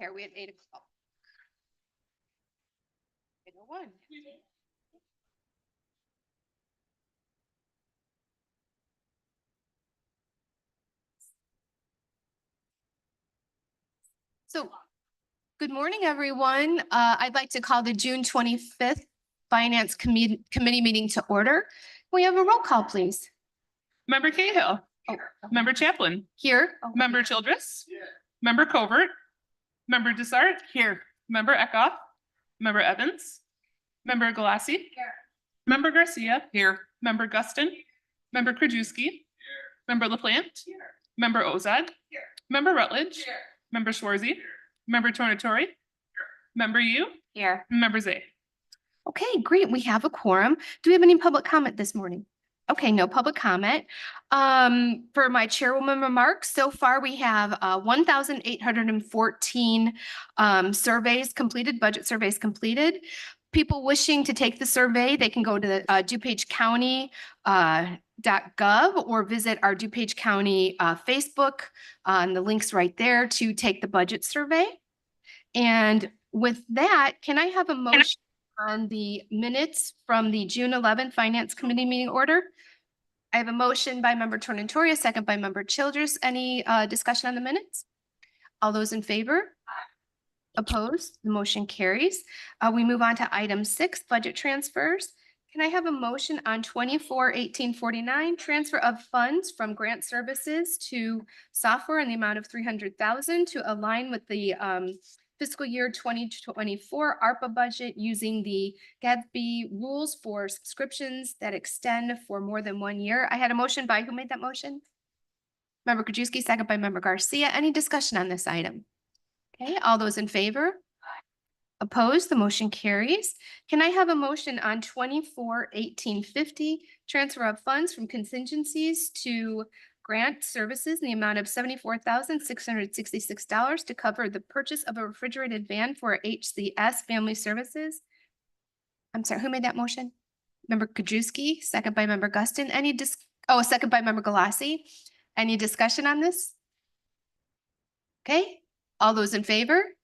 Here, we had 8:00. 8:01. So, good morning, everyone. I'd like to call the June 25th Finance Committee meeting to order. We have a roll call, please. Member Cahill. Oh, Member Chaplin. here. Member Childress. Member Covert. Member Desart. Here. Member Eckhoff. Member Evans. Member Galassi. Member Garcia. Here. Member Guston. Member Krajewski. Member LaPlante. Member Ozad. Member Rutledge. Member Schwarzy. Member Tornatori. Member Yu. Here. Member Zay. Okay, great. We have a quorum. Do we have any public comment this morning? Okay, no public comment. For my chairwoman remarks, so far we have 1,814 surveys completed, budget surveys completed. People wishing to take the survey, they can go to the DuPage County .gov or visit our DuPage County Facebook. The link's right there to take the budget survey. And with that, can I have a motion on the minutes from the June 11th Finance Committee meeting order? I have a motion by member Tornatori, a second by member Childress. Any discussion on the minutes? All those in favor? Opposed? The motion carries. We move on to item 6, budget transfers. Can I have a motion on 24-1849, transfer of funds from grant services to software in the amount of $300,000 to align with the fiscal year 2024 ARPA budget using the Gatsby rules for subscriptions that extend for more than 1 year. I had a motion by, who made that motion? Member Krajewski, second by member Garcia. Any discussion on this item? Okay, all those in favor? Opposed? The motion carries. Can I have a motion on 24-1850, transfer of funds from contingencies to grant services in the amount of $74,666 to cover the purchase of a refrigerated van for HCS Family Services? I'm sorry, who made that motion? Member Krajewski, second by member Guston. Second by member Galassi. Any discussion on this? Okay, all those in favor?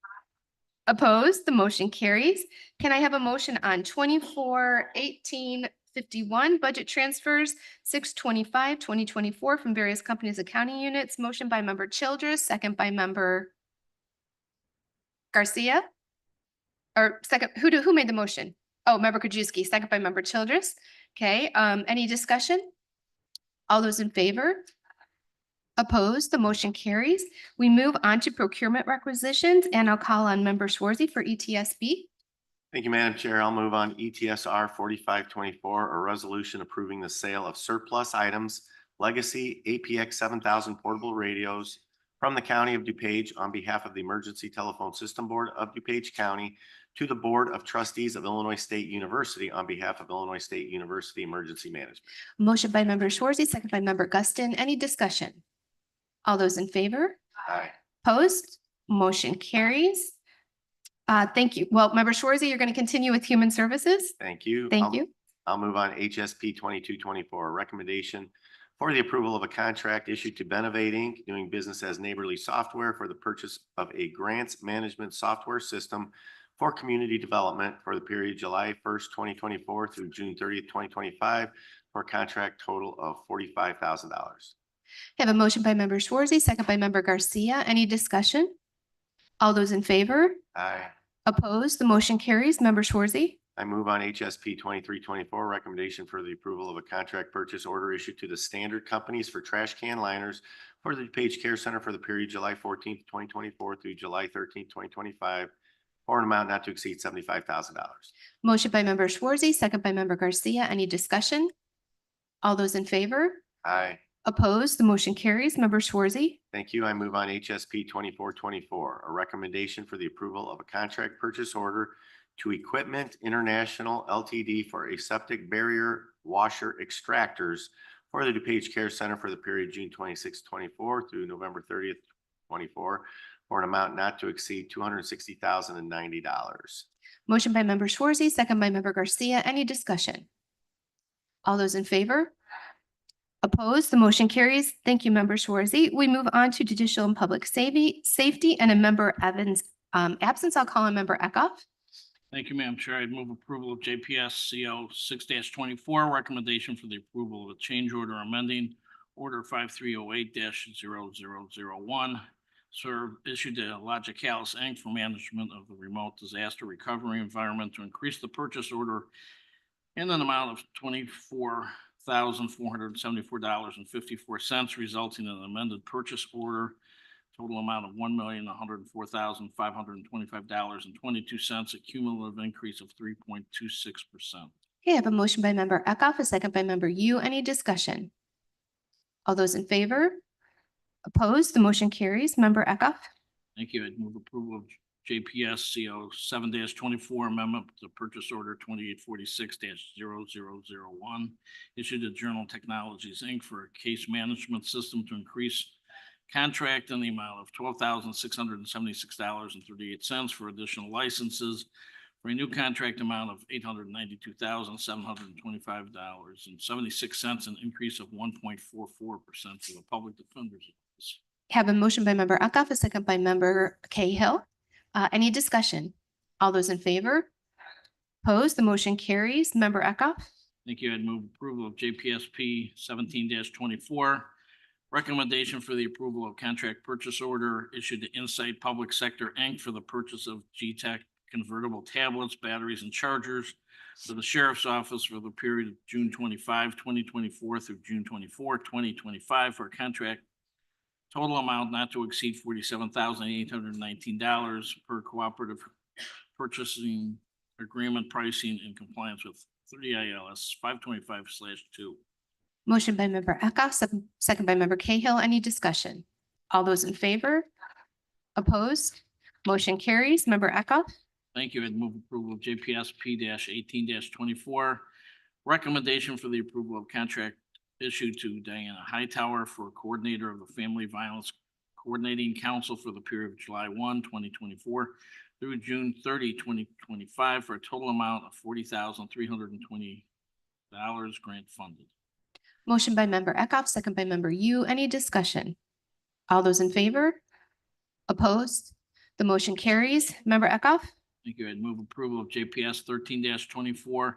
Opposed? The motion carries. Can I have a motion on 24-1851, budget transfers 6/25/2024 from various companies' accounting units? Motion by member Childress, second by member Garcia. Or second, who made the motion? Oh, member Krajewski, second by member Childress. Okay, any discussion? All those in favor? Opposed? The motion carries. We move on to procurement requisitions, and I'll call on member Schwarzy for ETSB. Thank you, Madam Chair. I'll move on ETSR 4524, a resolution approving the sale of surplus items, legacy APX 7000 portable radios from the County of DuPage on behalf of the Emergency Telephone System Board of DuPage County to the Board of Trustees of Illinois State University on behalf of Illinois State University Emergency Management. Motion by member Schwarzy, second by member Guston. Any discussion? All those in favor? Aye. Opposed? Motion carries. Thank you. Well, member Schwarzy, you're going to continue with human services. Thank you. Thank you. I'll move on HSP 2224, a recommendation for the approval of a contract issued to Benevate Inc., doing business as Neighborly Software, for the purchase of a grants management software system for community development for the period July 1st, 2024 through June 30th, 2025, for a contract total of $45,000. I have a motion by member Schwarzy, second by member Garcia. Any discussion? All those in favor? Aye. Opposed? The motion carries. Member Schwarzy. I move on HSP 2324, recommendation for the approval of a contract purchase order issued to the Standard Companies for trash can liners for the DuPage Care Center for the period July 14th, 2024 through July 13th, 2025, for an amount not to exceed $75,000. Motion by member Schwarzy, second by member Garcia. Any discussion? All those in favor? Aye. Opposed? The motion carries. Member Schwarzy. Thank you. I move on HSP 2424, a recommendation for the approval of a contract purchase order to Equipment International LTD for aseptic barrier washer extractors for the DuPage Care Center for the period June 26, 24 through November 30th, 24, for an amount not to exceed $260,090. Motion by member Schwarzy, second by member Garcia. Any discussion? All those in favor? Opposed? The motion carries. Thank you, member Schwarzy. We move on to judicial and public safety and a member Evans absence, I'll call on Member Eckhoff. Thank you, Madam Chair. I'd move approval of JPS CO 6-24, recommendation for the approval of a change order amending Order 5308-0001. Serve issued to Logicalis Inc. for management of the remote disaster recovery environment to increase the purchase order in an amount of $24,474.54, resulting in an amended purchase order. Total amount of $1,104,525.22, a cumulative increase of 3.26%. Okay, I have a motion by Member Eckhoff, a second by Member Yu. Any discussion? All those in favor? Opposed? The motion carries. Member Eckhoff. Thank you. I'd move approval of JPS CO 7-24 amendment to purchase order 2846-0001. Issued to Journal Technologies Inc. for a case management system to increase contract in the amount of $12,676.38 for additional licenses for a new contract amount of $892,725.76, an increase of 1.44% for the public defender's office. Have a motion by Member Eckhoff, a second by Member Cahill. Any discussion? All those in favor? Opposed? The motion carries. Member Eckhoff. Thank you. I'd move approval of JPSP 17-24. Recommendation for the approval of contract purchase order issued to Insight Public Sector Inc. for the purchase of G-Tech convertible tablets, batteries, and chargers to the Sheriff's Office for the period of June 25, 2024 through June 24, 2025 for a contract total amount not to exceed $47,819 per cooperative purchasing agreement pricing in compliance with 30 ILS 525/2. Motion by Member Eckhoff, second by Member Cahill. Any discussion? All those in favor? Opposed? Motion carries. Member Eckhoff. Thank you. I'd move approval of JPSP 18-24. Recommendation for the approval of contract issued to Diana Hightower for coordinator of the Family Violence Coordinating Council for the period of July 1, 2024 through June 30, 2025 for a total amount of $40,320 grant funded. Motion by Member Eckhoff, second by Member Yu. Any discussion? All those in favor? Opposed? The motion carries. Member Eckhoff. Thank you. I'd move approval of JPS 13-24,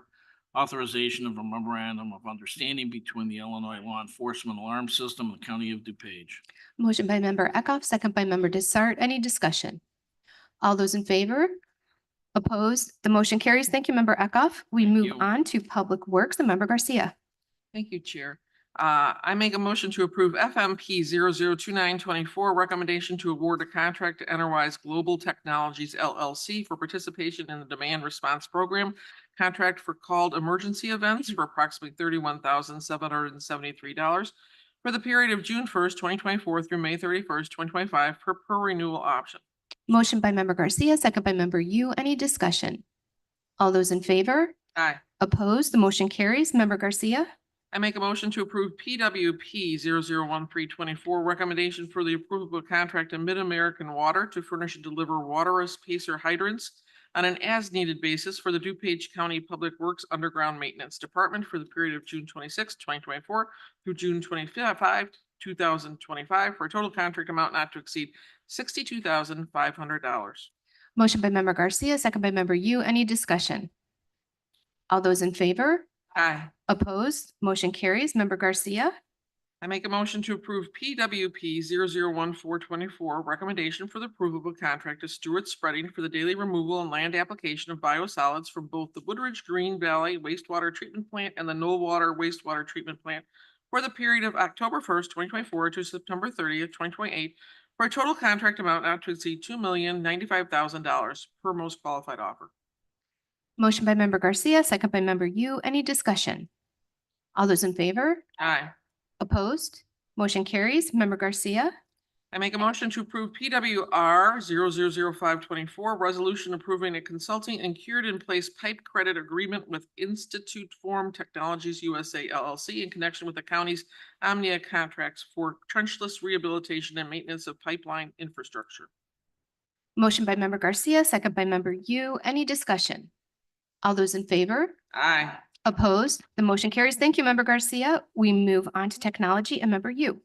authorization of a memorandum of understanding between the Illinois Law Enforcement Alarm System and the County of DuPage. Motion by Member Eckhoff, second by Member Desart. Any discussion? All those in favor? Opposed? The motion carries. Thank you, Member Eckhoff. We Thank move you. on to Public Works and Member Garcia. Thank you, Chair. I make a motion to approve FMP 002924, recommendation to award a contract to Enterprise Global Technologies LLC for participation in the Demand Response Program, contract for called emergency events for approximately $31,773 for the period of June 1st, 2024 through May 31st, 2025 per renewal option. Motion by Member Garcia, second by Member Yu. Any discussion? All those in favor? Aye. Opposed? The motion carries. Member Garcia. I make a motion to approve PWP 001324, recommendation for the approval of a contract to Mid-American Water to furnish and deliver waterless pacer hydrants on an as-needed basis for the DuPage County Public Works Underground Maintenance Department for the period of June 26, 2024 through June 25, 2025 for a total contract amount not to exceed $62,500. Motion by Member Garcia, second by Member Yu. Any discussion? All those in favor? Aye. Opposed? Motion carries. Member Garcia. I make a motion to approve PWP 001424, recommendation for the approval of a contract to Stewart Spreading for the daily removal and land application of biosolids from both the Woodridge Green Valley Wastewater Treatment Plant and the Knollwater Wastewater Treatment Plant for the period of October 1st, 2024 to September 30th, 2028 for a total contract amount not to exceed $2,095,000 per most qualified offer. Motion by Member Garcia, second by Member Yu. Any discussion? All those in favor? Aye. Opposed? Motion carries. Member Garcia. I make a motion to approve PWR 000524, resolution approving a consulting and cured in place pipe credit agreement with Institute Form Technologies USA LLC in connection with the county's Omnia contracts for trenchless rehabilitation and maintenance of pipeline infrastructure. Motion by Member Garcia, second by Member Yu. Any discussion? All those in favor? Aye. Opposed? The motion carries. Thank you, Member Garcia. We move on to technology and Member Yu.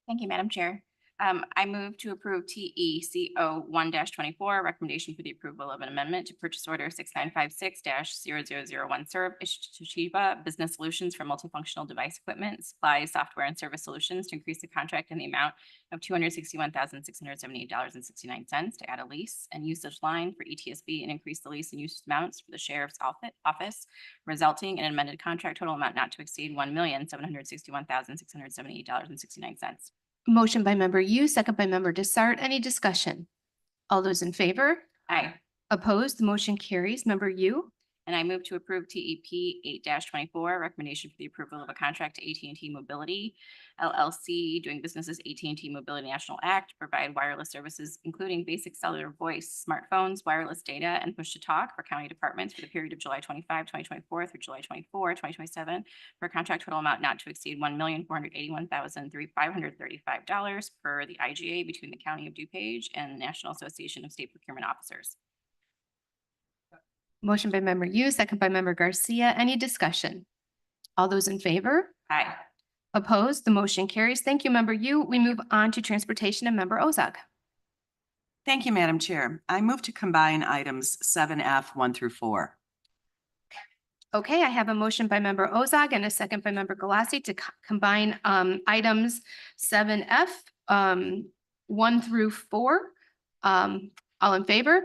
Thank you, Madam Chair. I move to approve TECO 1-24, recommendation for the approval of an amendment to purchase order 6956-0001 serve issued to Toshiba Business Solutions for multifunctional device equipment, supplies, software, and service solutions to increase the contract in the amount of $261,678.69 to add a lease and usage line for ETSB and increase the lease and usage amounts for the sheriff's office, resulting in an amended contract total amount not to exceed $1,761,678.69. Motion by member You, second by member Desart. Any discussion? All those in favor? Aye. Opposed? The motion carries. Member You. And I move to approve TEP 8-24, recommendation for the approval of a contract to AT&T Mobility LLC, doing business as AT&T Mobility National Act, to provide wireless services, including basic cellular voice, smartphones, wireless data, and push to talk for county departments for the period of July 25, 2024 through July 24, 2027, for a contract total amount not to exceed $1,481,535 per the IGA between the County of DuPage and the National Association of State Procurement Officers. Motion by member You, second by member Garcia. Any discussion? All those in favor? Aye. Opposed? The motion carries. Thank you, member You. We move on to transportation and member Ozog. Thank you, Madam Chair. I move to combine items 7F 1 through 4. Okay, I have a motion by member Ozog and a second by member Galassi to combine items 7F 1 through 4. All in favor?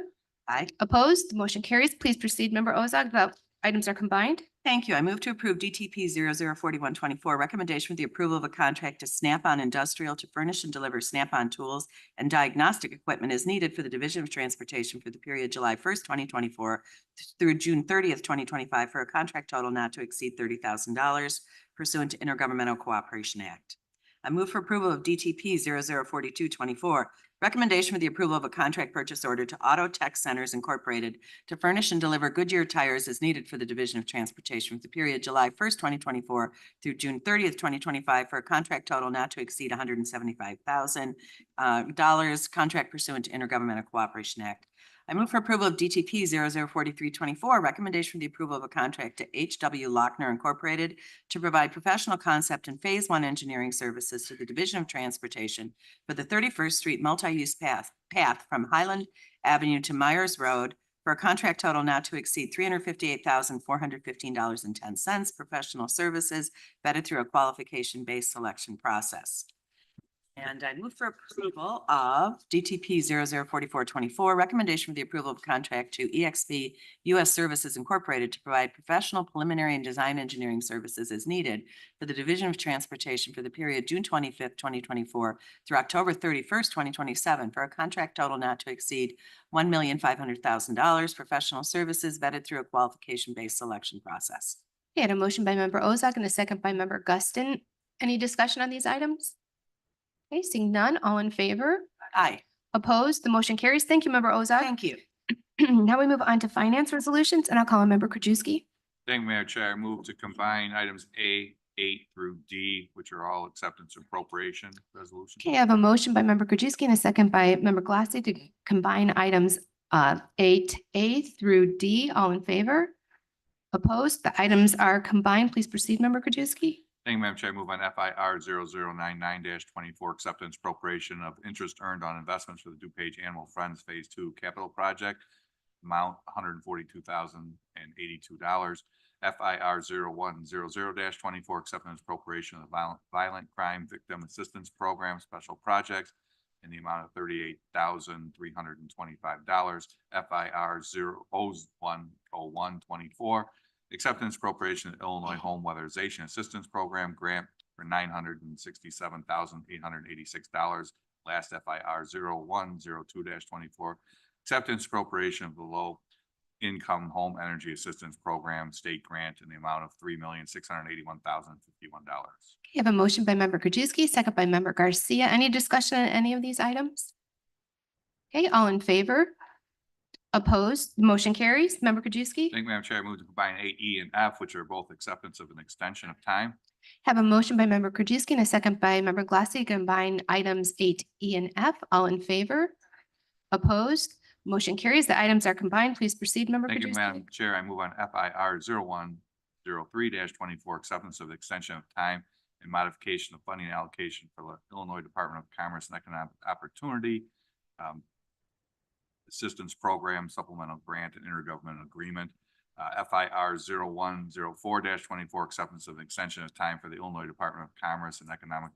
Aye. Opposed? The motion carries. Please proceed, member Ozog. The items are combined. Thank you. I move to approve DTP 004124, recommendation for the approval of a contract to Snap-on Industrial to furnish and deliver Snap-on tools and diagnostic equipment as needed for the Division of Transportation for the period July 1st, 2024 through June 30th, 2025, for a contract total not to exceed $30,000 pursuant to Intergovernmental Cooperation Act. I move for approval of DTP 004224, recommendation for the approval of a contract purchase order to Auto Tech Centers Incorporated to furnish and deliver Goodyear tires as needed for the Division of Transportation for the period July 1st, 2024 through June 30th, 2025, for a contract total not to exceed $175,000, contract pursuant to Intergovernmental Cooperation Act. I move for approval of DTP 004324, recommendation for the approval of a contract to H.W. Lochner Incorporated to provide professional concept and Phase 1 engineering services to the Division of Transportation for the 31st Street multi-use path from Highland Avenue to Myers Road for a contract total not to exceed $358,415.10, professional services vetted through a qualification-based selection process. And I move for approval of DTP 004424, recommendation for the approval of contract to EXP U.S. Services Incorporated to provide professional preliminary and design engineering services as needed for the Division of Transportation for the period June 25th, 2024 through October 31st, 2027, for a contract total not to exceed $1,500,000, professional services vetted through a qualification-based selection process. Okay, I had a motion by member Ozog and a second by member Guston. Any discussion on these items? Okay, seeing none, all in favor? Aye. Opposed? The motion carries. Thank you, member Ozog. Thank you. Now we move on to finance resolutions, and I'll call on member Krajewski. Thank you, Madam Chair. I move to combine items A, 8 through D, which are all acceptance appropriation resolutions. Okay, I have a motion by member Krajewski and a second by member Glassy to combine items 8A through D. All in favor? Opposed? The items are combined. Please proceed, member Krajewski. Thank you, Madam Chair. I move on FIR 0099-24, acceptance appropriation of interest earned on investments for the DuPage Animal Friends Phase 2 capital project, amount $142,082. FIR 0100-24, acceptance appropriation of the Violent Crime Victim Assistance Program Special Projects in the amount of $38,325. FIR 0101-24, acceptance appropriation of Illinois Home Weatherization Assistance Program grant for $967,886. Last FIR 0102-24, acceptance appropriation of the Low Income Home Energy Assistance Program state grant in the amount of $3,681,051. You have a motion by member Krajewski, second by member Garcia. Any discussion on any of these items? Okay, all in favor? Opposed? Motion carries. Member Krajewski. Thank you, Madam Chair. I move to combine 8E and F, which are both acceptance of an extension of time. Have a motion by member Krajewski and a second by member Glassy to combine items 8E and F. All in favor? Opposed? Motion carries. The items are combined. Please proceed, member Thank you, Krajewski. Madam Chair. I move on FIR 0103-24, acceptance of the extension of time and modification of funding allocation for the Illinois Department of Commerce and Economic Opportunity Assistance Program Supplemental Grant and Intergovernmental Agreement. FIR 0104-24, acceptance of extension of time for the Illinois Department of Commerce and Economic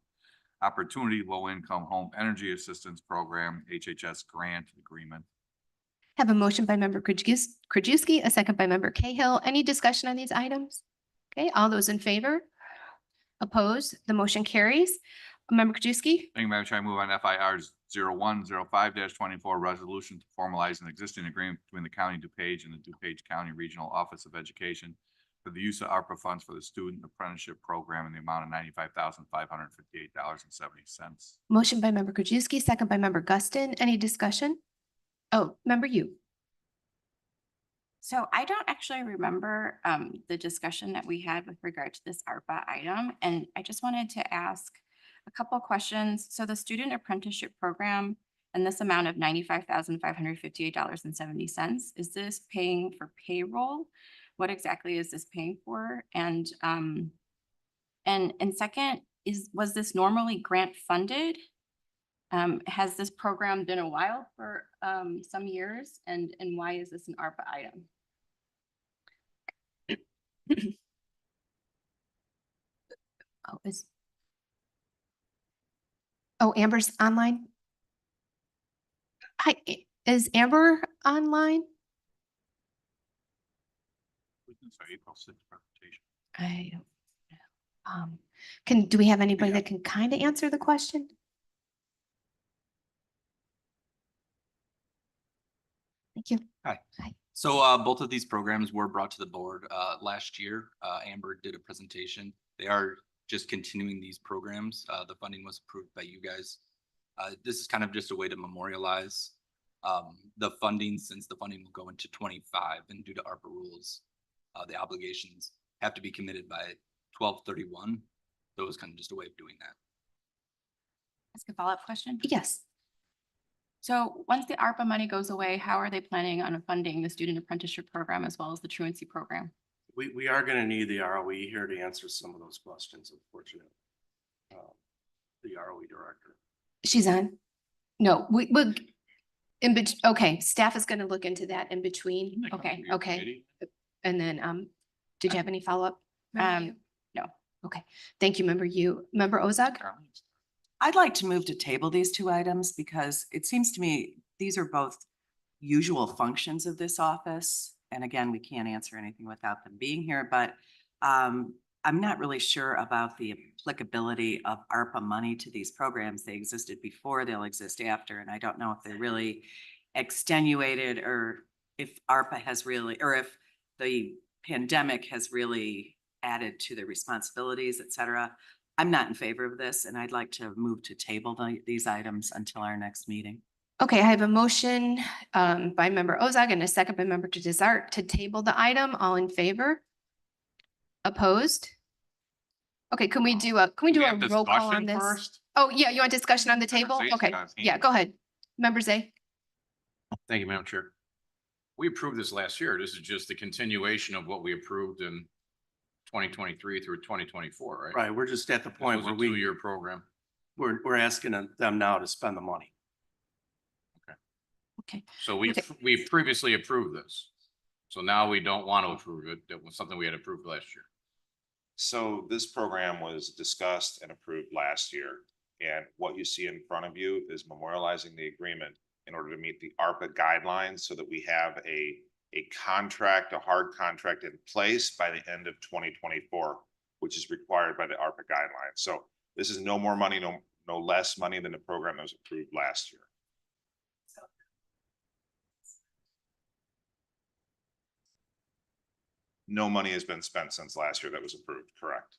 Opportunity Low Income Home Energy Assistance Program, HHS Grant Agreement. Have a motion by member Krajewski, a second by member Cahill. Any discussion on these items? Okay, all those in favor? Opposed? The motion carries. Member Krajewski? Thank you, Madam Chair. I move on FIR 0105-24, resolution to formalize an existing agreement between the County of DuPage and the DuPage County Regional Office of Education for the use of ARPA funds for the Student Apprenticeship Program in the amount of $95,558.70. Motion by member Krajewski, second by member Guston. Any discussion? Oh, member you. So I don't actually remember the discussion that we had with regard to this ARPA item, and I just wanted to ask a couple of questions. So the student apprenticeship program and this amount of $95,558.70, is this paying for payroll? What exactly is this paying for? And second, was this normally grant funded? Has this program been a while for some years, and why is this an ARPA item? Amber's online? Hi, is Amber online? April 6th presentation. I don't know. Do we have anybody Yeah. that can kind of answer the question? Thank you. So both of these programs were brought to the board last year. Amber did a presentation. They are just continuing these programs. The funding was approved by you guys. This is kind of just a way to memorialize the funding, since the funding will go into 25, and due to ARPA rules, the obligations have to be committed by 12/31. So it was kind of just a way of doing that. Ask a follow-up question? Yes. So once the ARPA money goes away, how are they planning on funding the student apprenticeship program as well as the truancy program? We are gonna need the ROE here to answer some of those questions, unfortunately. The ROE director. She's on? No, we okay, staff is gonna look into that in between. Okay. And then, did you have any follow-up? No. Okay, thank you, member you. Member Ozag? I'd like to move to table these two items because it seems to me these are both usual functions of this office. And again, we can't answer anything without them being here, but I'm not really sure about the applicability of ARPA money to these programs. They existed before, they'll exist after, and I don't know if they're really extenuated or if ARPA has really, or if the pandemic has really added to their responsibilities, et cetera. I'm not in favor of this, and I'd like to move to table these items until our next meeting. Okay, I have a motion by member Ozag and a second by member Desart to table the item. All in favor? Opposed? Okay, can we do a roll call on this? First? Oh, yeah, you want discussion on the table? Zay's Okay, got his yeah, hand. go ahead. Member Zay? Thank you, Madam Chair. We approved this last year. This is just the continuation of what we approved in 2023 through 2024, right? Right, we're just at the point It was where a two-year program. we're asking them now to spend the money. Okay, So we've previously approved this. So now we don't want to approve it. That was something we had approved last year. So this program was discussed and approved last year. And what you see in front of you is memorializing the agreement in order to meet the ARPA guidelines so that we have a contract, a hard contract in place by the end of 2024, which is required by the ARPA guidelines. So this is no more money, no less money than the program that was approved last year. No money has been spent since last year that was approved, correct?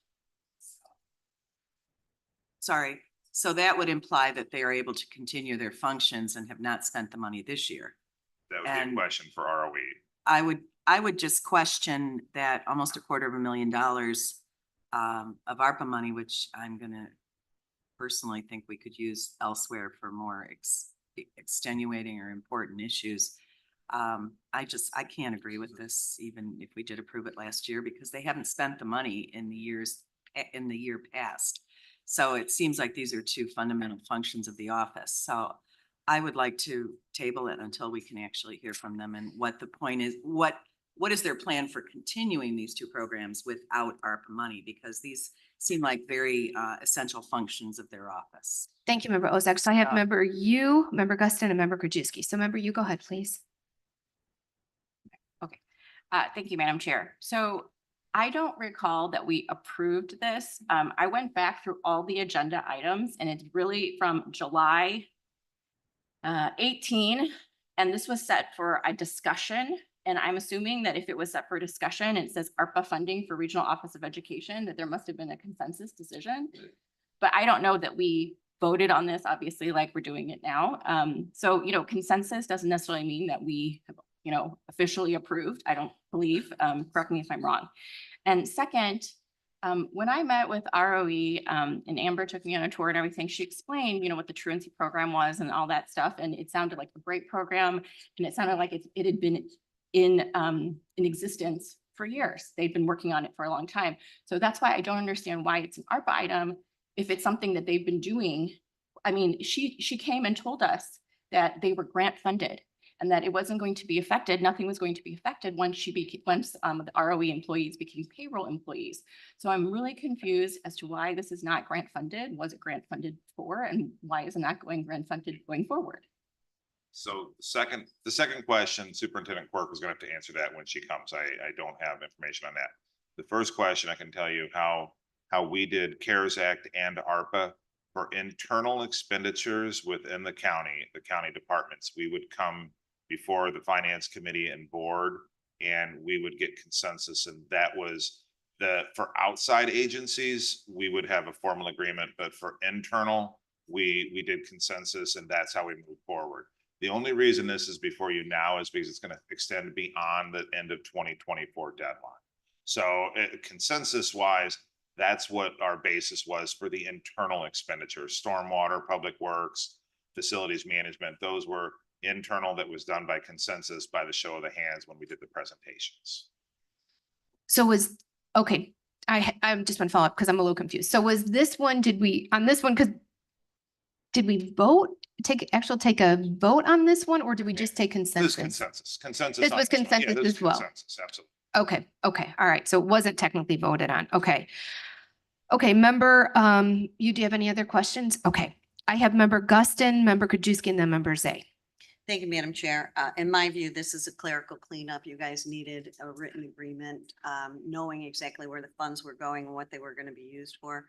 Sorry, so that would imply that they are able to continue their functions and have not spent the money this year. That would be a And- question for ROE. I would just question that almost $250,000 of ARPA money, which I'm gonna personally think we could use elsewhere for more extenuating or important issues. I can't agree with this, even if we did approve it last year, because they haven't spent the money in the years in the year past. So it seems like these are two fundamental functions of the office. So I would like to table it until we can actually hear from them and what the point is, what is their plan for continuing these two programs without ARPA money? Because these seem like very essential functions of their office. Thank you, Member Ozak. So I have Yeah. Member Yu, Member Guston, and Member Krajewski. So Member Yu, go ahead, please. Thank you, Madam Chair. So I don't recall that we approved this. I went back through all the agenda items and it's really from July 18, and this was set for a discussion. And I'm assuming that if it was set for discussion, it says ARPA funding for Regional Office of Education, that there must have been a consensus decision. But I don't know that we voted on this, obviously, like we're doing it now. So, consensus doesn't necessarily mean that we have, officially approved. I don't believe, correct me if I'm wrong. And second, when I met with ROE, and Amber took me on a tour and everything, she explained, what the truancy program was and all that stuff. And it sounded like a great program. And it sounded like it had been in existence for years. They've been working on it for a long time. So that's why I don't understand why it's an ARPA item if it's something that they've been doing. I mean, she came and told us that they were grant funded and that it wasn't going to be affected. Nothing was going to be affected once the ROE employees became payroll employees. So I'm really confused as to why this is not grant funded. Was it grant funded for, and why is it not grant funded going forward? So the second question, Superintendent Quirk is going to have to answer that when she comes. I don't have information on that. The first question, I can tell you how we did CARES Act and ARPA for internal expenditures within the county departments. We would come before the finance committee and board, and we would get consensus. And that was for outside agencies, we would have a formal agreement, but for internal, we did consensus, and that's how we moved forward. The only reason this is before you now is because it's going to extend beyond the end of 2024 deadline. So consensus wise, that's what our basis was for the internal expenditures, stormwater, public works, facilities management. Those were internal, that was done by consensus by the show of the hands when we did the presentations. So okay, I just want to follow up because I'm a little confused. So was this one, did we vote, take a vote on this one, or did we just take consensus? This consensus. This on was one. Yeah, consensus this as well. consensus, absolutely. Okay, all right. So it wasn't technically voted on. Okay, Member, do you have any other questions? Okay, I have Member Guston, Member Krajewski, and then Member Zay. Thank you, Madam Chair. In my view, this is a clerical cleanup. You guys needed a written agreement, knowing exactly where the funds were going and what they were going to be used for.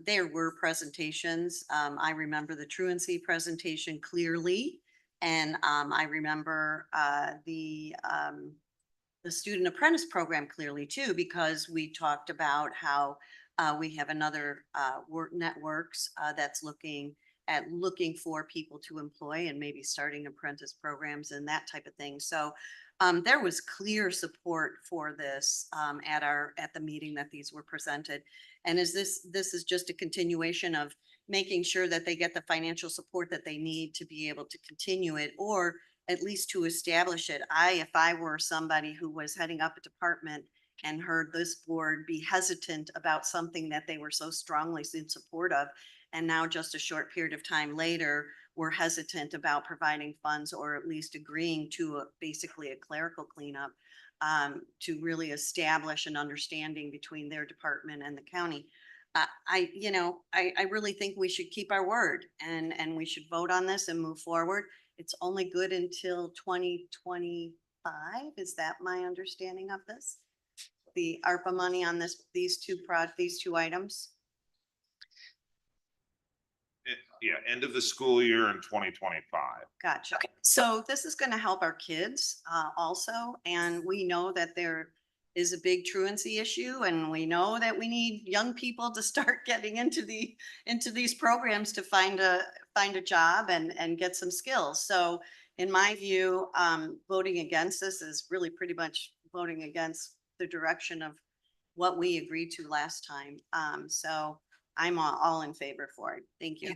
There were presentations. I remember the truancy presentation clearly. And I remember the student apprentice program clearly too, because we talked about how we have another networks that's looking for people to employ and maybe starting apprentice programs and that type of thing. So there was clear support for this at the meeting that these were presented. And this is just a continuation of making sure that they get the financial support that they need to be able to continue it, or at least to establish it. If I were somebody who was heading up a department and heard this board be hesitant about something that they were so strongly in support of, and now just a short period of time later, we're hesitant about providing funds or at least agreeing to basically a clerical cleanup to really establish an understanding between their department and the county. I really think we should keep our word and we should vote on this and move forward. It's only good until 2025. Is that my understanding of this? The ARPA money on these two items? Yeah, end of the school year in 2025. Gotcha. Okay. So this is going to help our kids also. And we know that there is a big truancy issue, and we know that we need young people to start getting into these programs to find a job and get some skills. So in my view, voting against this is really pretty much voting against the direction of what we agreed to last time. So I'm all in favor for it. Thank you.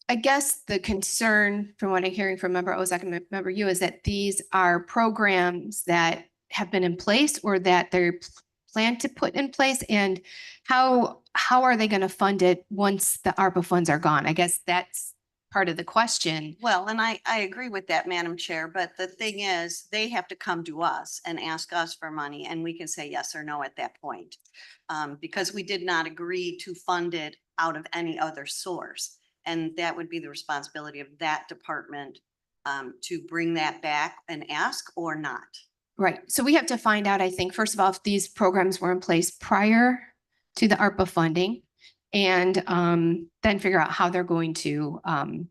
I guess the concern from what I'm hearing from Member Ozak and Member Yu is that these are programs that have been in place, or that they're plan to put in place? And how are they going to fund it once the ARPA funds are gone? I guess that's part of the question. Well, and I agree with that, Madam Chair, but the thing is, they have to come to us and ask us for money and we can say yes or no at that point. Because we did not agree to fund it out of any other source. And that would be the responsibility of that department to bring that back and ask or not. Right. So we have to find out, I think, first of all, if these programs were in place prior to the ARPA funding, and then figure out how they're going to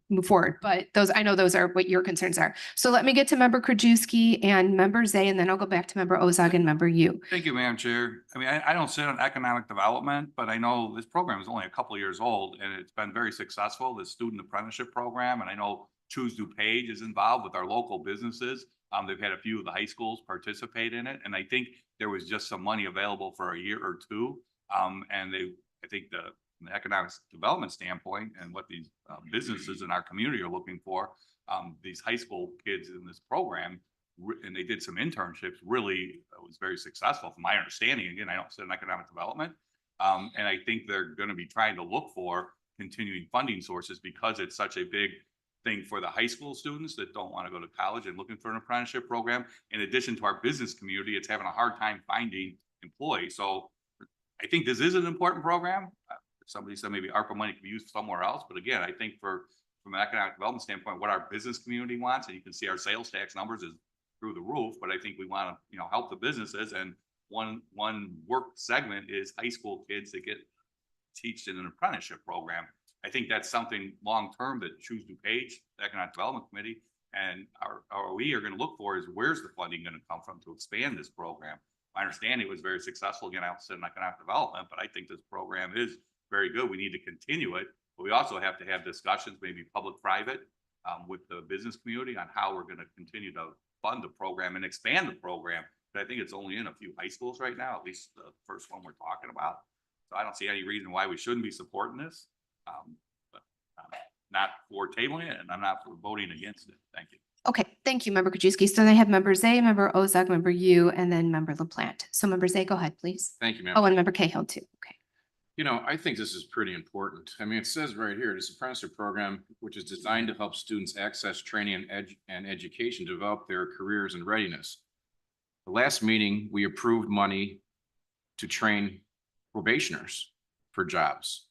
move forward. But those, I know those are what your concerns are. So let me get to Member Krajewski and Member Zay, and then I'll go back to Member Ozog and Member Yu. Thank you, Madam Chair. I mean, I don't sit on economic development, but I know this program is only a couple of years old and it's been very successful, the student apprenticeship program. And I know Choose DuPage is involved with our local businesses. They've had a few of the high schools participate in it. And I think there was just some money available for a year or two. And I think from the economic development standpoint and what these businesses in our community are looking for, these high school kids in this program, and they did some internships, really was very successful from my understanding. Again, I don't sit in economic development. And I think they're going to be trying to look for continuing funding sources because it's such a big thing for the high school students that don't want to go to college and looking for an apprenticeship program. In addition to our business community, it's having a hard time finding employees. So I think this is an important program. Somebody said maybe ARPA money could be used somewhere else. But again, I think from an economic development standpoint, what our business community wants, and you can see our sales tax numbers is through the roof, but I think we want to, help the businesses. And one work segment is high school kids that get taught in an apprenticeship program. I think that's something long-term that Choose DuPage, the Economic Development Committee, and our ROE are going to look for is where's the funding going to come from to expand this program. My understanding it was very successful. Again, I don't sit in economic development, but I think this program is very good. We need to continue it, but we also have to have discussions, maybe public-private, with the business community on how we're going to continue to fund the program and expand the program. But I think it's only in a few high schools right now, at least the first one we're talking about. So I don't see any reason why we shouldn't be supporting this. But I'm not for tabling it and I'm not for voting against it. Thank you. Okay, thank you, Member Krajewski. So they have Member Zay, Member Ozog, Member Yu, and then Member LaPlante. So Member Zay, go ahead, please. Thank you, ma'am. Oh, and Member Cahill too. Okay. I think this is pretty important. I mean, it says right here, this apprenticeship program, which is designed to help students access training and education, develop their careers and readiness. The last meeting, we approved money to train probationers for jobs.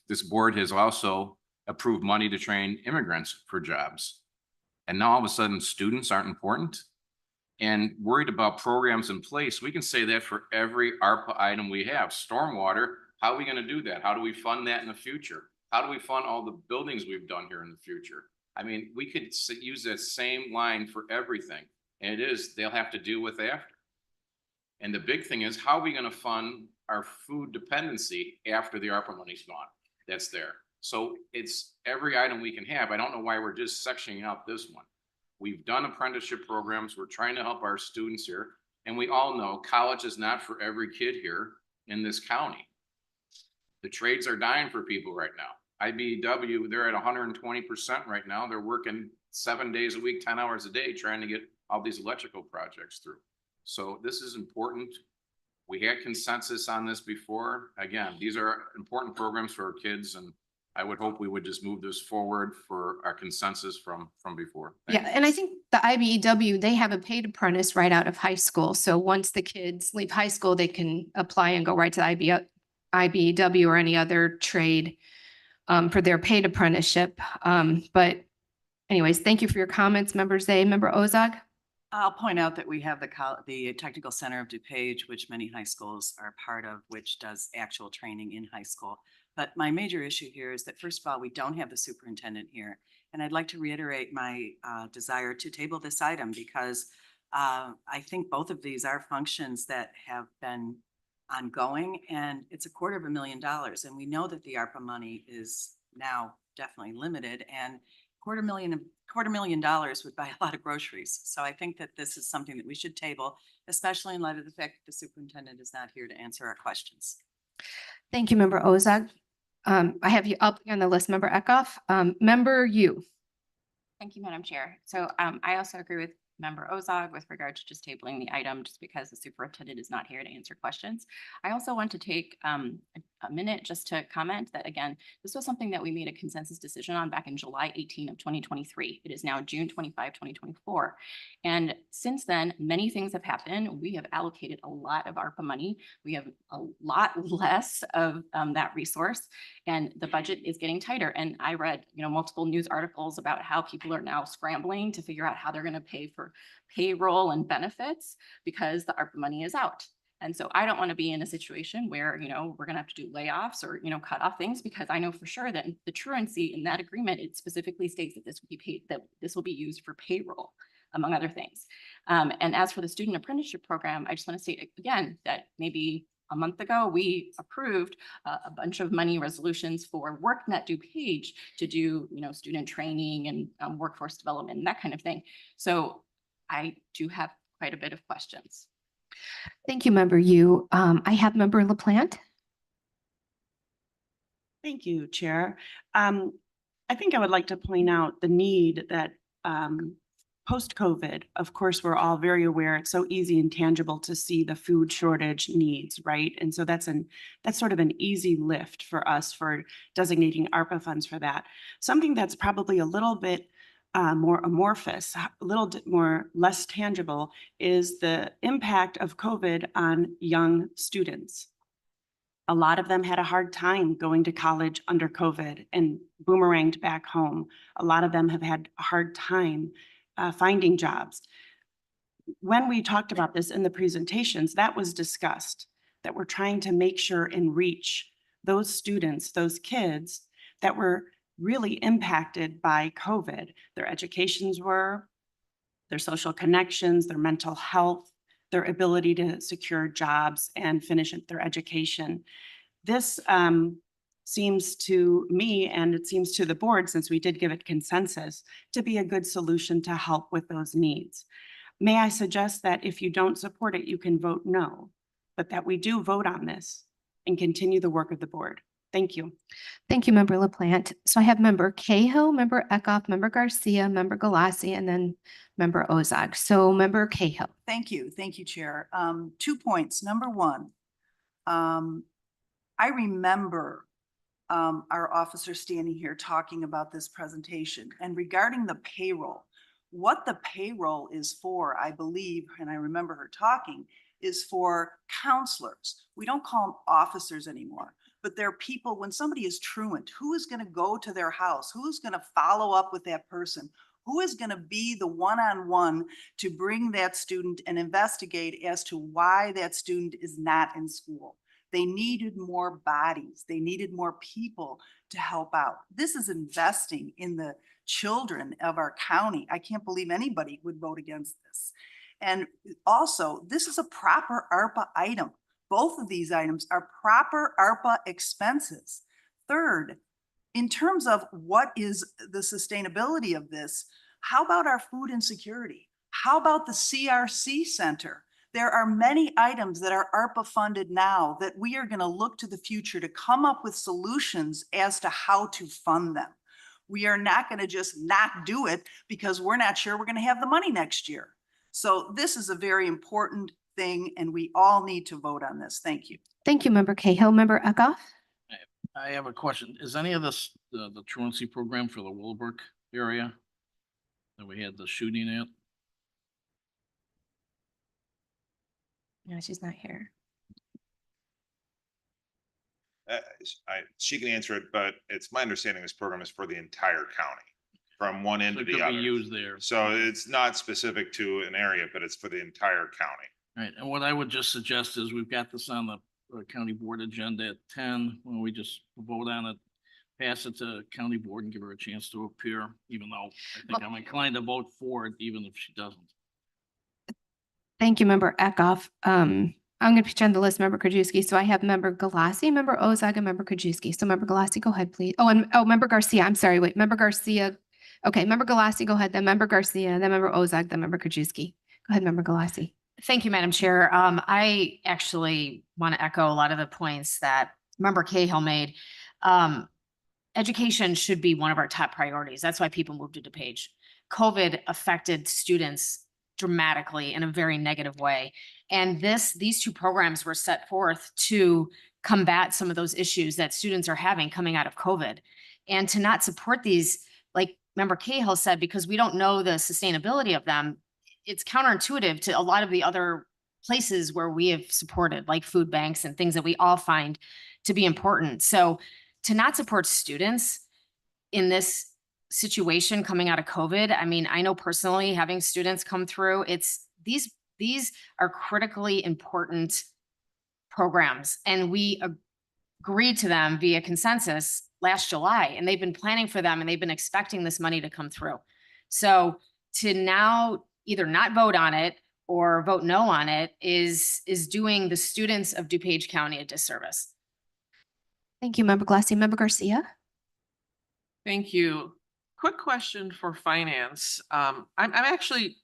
This board has also approved money to train immigrants for jobs. And now all of a sudden, students aren't important and worried about programs in place. We can say that for every ARPA item we have. Stormwater, how are we going to do that? How do we fund that in the future? How do we fund all the buildings we've done here in the future? I mean, we could use that same line for everything. And it is, they'll have to deal with after. And the big thing is, how are we going to fund our food dependency after the ARPA money's gone? That's there. So it's every item we can have. I don't know why we're just sectioning out this one. We've done apprenticeship programs. We're trying to help our students here. And we all know college is not for every kid here in this county. The trades are dying for people right now. IBEW, they're at 120% right now. They're working 7 days a week, 10 hours a day, trying to get all these electrical projects through. So this is important. We had consensus on this before. Again, these are important programs for our kids, and I would hope we would just move this forward for our consensus from before. Thank you. And I think the IBEW, they have a paid apprentice right out of high school. So once the kids leave high school, they can apply and go right to the IBEW or any other trade for their paid apprenticeship. But anyways, thank you for your comments, Member Zay. Member Ozog? I'll point out that we have the Technical Center of DuPage, which many high schools are part of, which does actual training in high school. But my major issue here is that, first of all, we don't have the superintendent here. And I'd like to reiterate my desire to table this item because I think both of these are functions that have been ongoing, and it's $250,000. And we know that the ARPA money is now definitely limited, and $250,000 would buy a lot of groceries. So I think that this is something that we should table, especially in light of the fact that the superintendent is not here to answer our questions. Thank you, Member Ozog. I have you up on the list, Member Eckhoff. Member Yu. Thank you, Madam Chair. So I also agree with Member Ozog with regard to just tabling the item, just because the superintendent is not here to answer questions. I also want to take a minute just to comment that, again, this was something that we made a consensus decision on back in July 18 of 2023. It is now June 25, 2024. And since then, many things have happened. We have allocated a lot of ARPA money. We have a lot less of that resource, and the budget is getting tighter. And I read, multiple news articles about how people are now scrambling to figure out how they're going to pay for payroll and benefits because the ARPA money is out. And so I don't want to be in a situation where, we're going to have to do layoffs or, cut off things, because I know for sure that the truancy in that agreement, it specifically states that this will be paid, that this will be used for payroll, among other things. And as for the student apprenticeship program, I just want to state again that maybe a month ago, we approved a bunch of money resolutions for WorkNet DuPage to do, student training and workforce development and that kind of thing. So I do have quite a bit of questions. Thank you, Member Yu. I have Member LaPlante. Thank you, Chair. I think I would like to point out the need that post-COVID, of course, we're all very aware it's so easy and tangible to see the food shortage needs, right? And so that's sort of an easy lift for us for designating ARPA funds for that. Something that's probably a little bit more amorphous, a little bit less tangible, is the impact of COVID on young students. A lot of them had a hard time going to college under COVID and boomeranged back home. A lot of them have had a hard time finding jobs. When we talked about this in the presentations, that was discussed, that we're trying to make sure and reach those students, those kids that were really impacted by COVID. Their educations were, their social connections, their mental health, their ability to secure jobs and finish their education. This seems to me, and it seems to the board, since we did give it consensus, to be a good solution to help with those needs. May I suggest that if you don't support it, you can vote no, but that we do vote on this and continue the work of the board. Thank you. Thank you, Member LaPlante. So I have Member Cahill, Member Eckhoff, Member Garcia, Member Galassi, and then Member Ozog. So Member Cahill. Thank you. Thank you, Chair. 2 points. Number one, I remember our officer standing here talking about this presentation, and regarding the payroll, what the payroll is for, I believe, and I remember her talking, is for counselors. We don't call them officers anymore, but they're people, when somebody is truant, who is going to go to their house? Who is going to follow up with that person? Who is going to be the one-on-one to bring that student and investigate as to why that student is not in school? They needed more bodies. They needed more people to help out. This is investing in the children of our county. I can't believe anybody would vote against this. And also, this is a proper ARPA item. Both of these items are proper ARPA expenses. Third, in terms of what is the sustainability of this, how about our food insecurity? How about the CRC Center? There are many items that are ARPA funded now that we are going to look to the future to come up with solutions as to how to fund them. We are not going to just not do it because we're not sure we're going to have the money next year. So this is a very important thing, and we all need to vote on this. Thank you. Thank you, Member Cahill. Member Eckhoff. I have a question. Is any of this the truancy program for the Willowbrook area that we had the shooting at? No, she's not here. She can answer it, but it's my understanding this program is for the entire county, from one end So to it the could be other. used there. So it's not specific to an area, but it's for the entire county. Right, and what I would just suggest is we've got this on the county board agenda at 10, when we just vote on it, pass it to county board and give her a chance to appear, even though I think I'm inclined to vote for it, even if she doesn't. Thank you, Member Eckhoff. I'm going to put you on the list, Member Krajewski. So I have Member Galassi, Member Ozog, and Member Krajewski. So Member Galassi, go ahead, please. Member Garcia. I'm sorry. Wait, Member Garcia. Okay, Member Galassi, go ahead. Then Member Garcia, then Member Ozog, then Member Krajewski. Go ahead, Member Galassi. Thank you, Madam Chair. I actually want to echo a lot of the points that Member Cahill made. Education should be one of our top priorities. That's why people moved to DuPage. COVID affected students dramatically in a very negative way. And these two programs were set forth to combat some of those issues that students are having coming out of COVID. And to not support these, like Member Cahill said, because we don't know the sustainability of them, it's counterintuitive to a lot of the other places where we have supported, like food banks and things that we all find to be important. So to not support students in this situation coming out of COVID, I mean, I know personally having students come through, these are critically important programs, and we agreed to them via consensus last July, and they've been planning for them and they've been expecting this money to come through. So to now either not vote on it or vote no on it is doing the students of DuPage County a disservice. Thank you, Member Glassy. Member Garcia? Thank you. Quick question for finance. I'm actually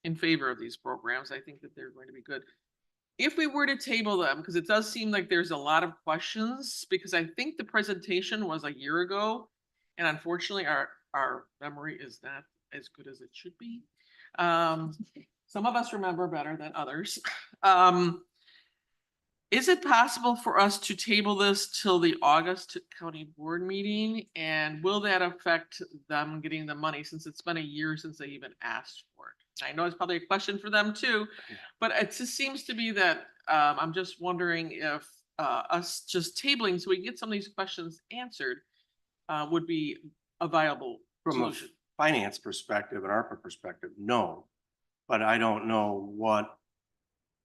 in favor of these programs. I think that they're going to be good. If we were to table them, because it does seem like there's a lot of questions, because I think the presentation was a year ago, and unfortunately our memory is not as good as it should be. Some of us remember better than others. Is it possible for us to table this till the August county board meeting? And will that affect them getting the money, since it's been a year since they even asked for it? I know it's probably a question for them too, but it just seems to be that I'm just wondering if us just tabling so we can get some of these questions answered would be a viable From a solution. finance perspective and ARPA perspective, no. But I don't know what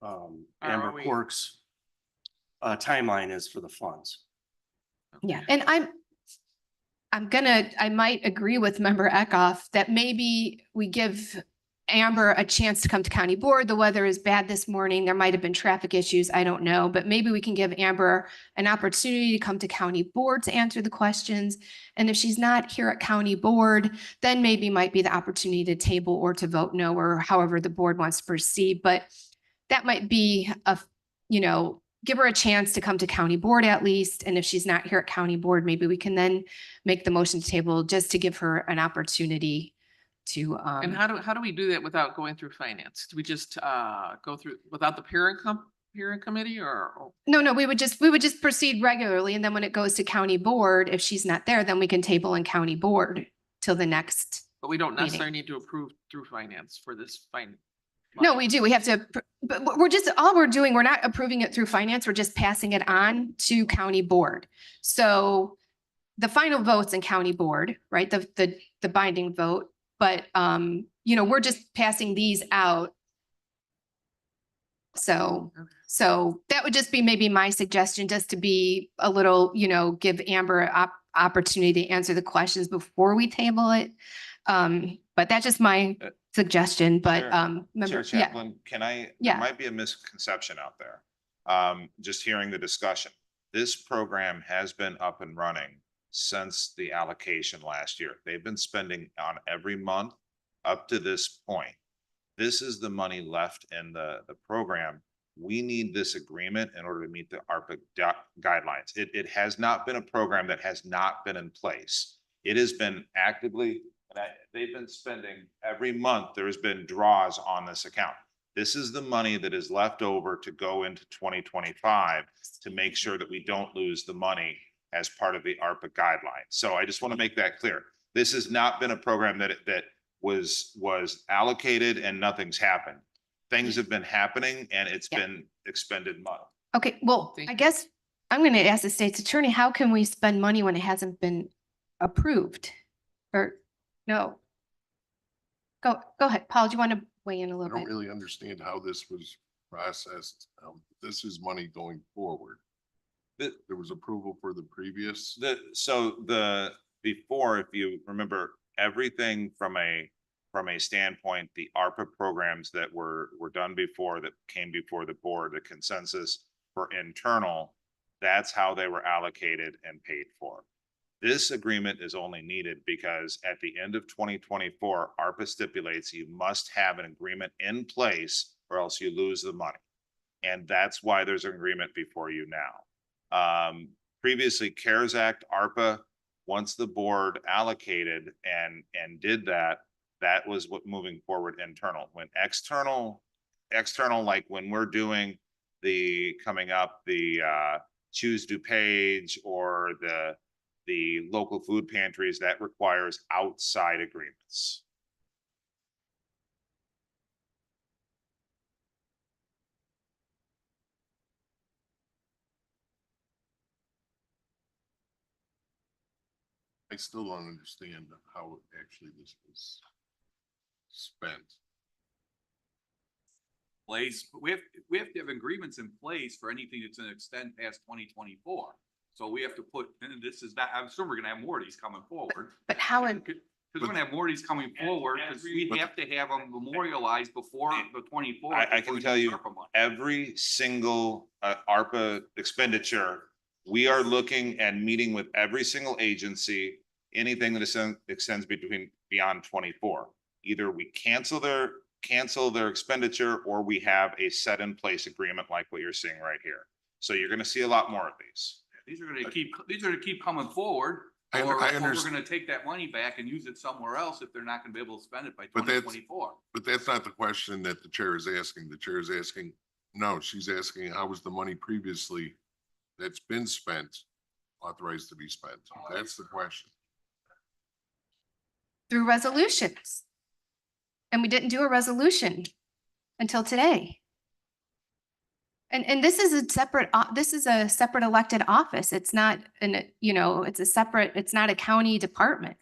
Amber ROE. Quirk's timeline is for the funds. Yeah, and I might agree with Member Eckhoff that maybe we give Amber a chance to come to county board. The weather is bad this morning. There might have been traffic issues. I don't know, but maybe we can give Amber an opportunity to come to county board to answer the questions. And if she's not here at county board, then maybe might be the opportunity to table or to vote no, or however the board wants to proceed. But that might be give her a chance to come to county board at least. And if she's not here at county board, maybe we can then make the motion to table just to give her an opportunity to. And how do we do that without going through finance? Do we just go through without the parent committee or? No, we would just proceed regularly. And then when it goes to county board, if she's not there, then we can table in county board till the next. But we don't meeting. necessarily need to approve through finance for this No, we do. We have to, but we're not approving it through finance. We're just passing it on to county board. So the final vote's in county board, right? The binding vote, but we're just passing these out. So that would just be maybe my suggestion, just to be a little, give Amber an opportunity to answer the questions before we table it. But that's just my suggestion, but Chair Chaplin, Yeah. there might be a misconception out there. Just hearing the discussion. This program has been up and running since the allocation last year. They've been spending on every month up to this point. This is the money left in the program. We need this agreement in order to meet the ARPA guidelines. It has not been a program that has not been in place. It has been actively, they've been spending every month. There has been draws on this account. This is the money that is left over to go into 2025 to make sure that we don't lose the money as part of the ARPA guidelines. So I just want to make that clear. This has not been a program that was allocated and nothing's happened. Things have been happening and it's been expended money. Okay, well, I guess I'm going to ask the state's attorney, how can we spend money when it hasn't been approved? Or no? Go ahead, Paul, do you want to weigh in a I little don't bit? really understand how this was processed. This is money going forward. There was approval for the previous. Before, if you remember, everything from a standpoint, the ARPA programs that were done before, that came before the board, the consensus for internal, that's how they were allocated and paid for. This agreement is only needed because at the end of 2024, ARPA stipulates you must have an agreement in place or else you lose the money. And that's why there's an agreement before you now. Previously, CARES Act, ARPA, once the board allocated and did that, That was what moving forward internal. When external, like when we're doing coming up, Choose DuPage or the local food pantries, that requires outside agreements. I still don't understand how actually this was spent. Place, we have to have agreements in place for anything that's gonna extend past 2024. So we have to put, and this is not, I'm assuming we're gonna have more of these coming forward. But how in, Because we're gonna have more of these coming forward, because we have to have them memorialized before the 24. I can tell you, every single ARPA expenditure, we are looking and meeting with every single agency, anything that extends beyond 24. Either we cancel their expenditure, or we have a set in place agreement like what you're seeing right here. So you're gonna see a lot more of these. These are gonna keep coming forward. I Or we're understand. gonna take that money back and use it somewhere else if they're not gonna be able to spend it by But that's- 2024. But that's not the question that the chair is asking. The chair is asking, no, she's asking, how was the money previously that's been spent authorized to be spent? That's the question. through resolutions. And we didn't do a resolution until today. And this is a separate elected office. It's not it's not a county department.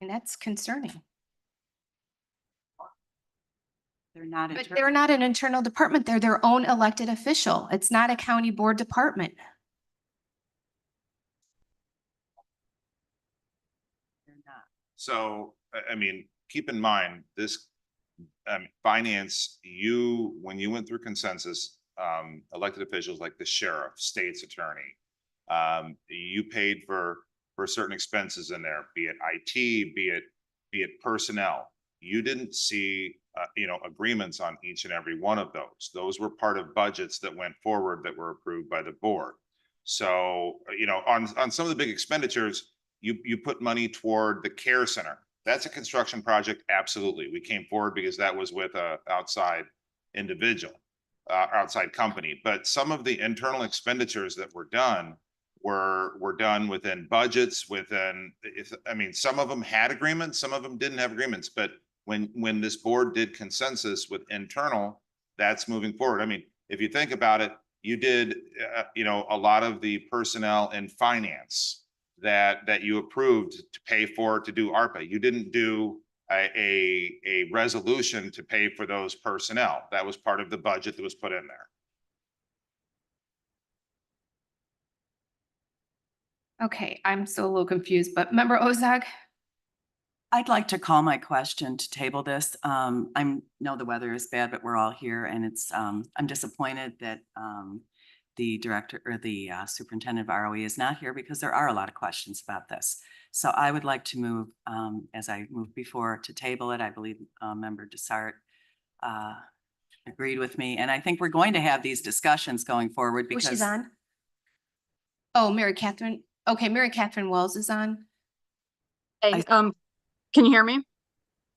And that's concerning. They're not. But they're not an internal department. They're their own elected official. It's not a county board department. They're not. So, I mean, keep in mind, this, finance, when you went through consensus, elected officials like the sheriff, state's attorney, you paid for certain expenses in there, be it IT, be it personnel. You didn't see, agreements on each and every one of those. Those were part of budgets that went forward that were approved by the board. So, on some of the big expenditures, you put money toward the care center. That's a construction project. Absolutely. We came forward because that was with a outside individual, outside company. But some of the internal expenditures that were done were done within budgets, some of them had agreements, some of them didn't have agreements. But when this board did consensus with internal, that's moving forward. I mean, if you think about it, you did, a lot of the personnel and finance that you approved to pay for to do ARPA. You didn't do a resolution to pay for those personnel. That was part of the budget that was put in there. Okay, I'm still a little confused, but Member Ozag? I'd like to call my question to table this. I know the weather is bad, but we're all here and I'm disappointed that the director or the superintendent of ROE is not here because there are a lot of questions about this. So I would like to move, as I moved before, to table it. I believe Member Desart agreed with me. And I think we're going to have these discussions going forward because She's on? Oh, Mary Catherine. Okay, Mary Catherine Wells is on. Hey, can you hear me?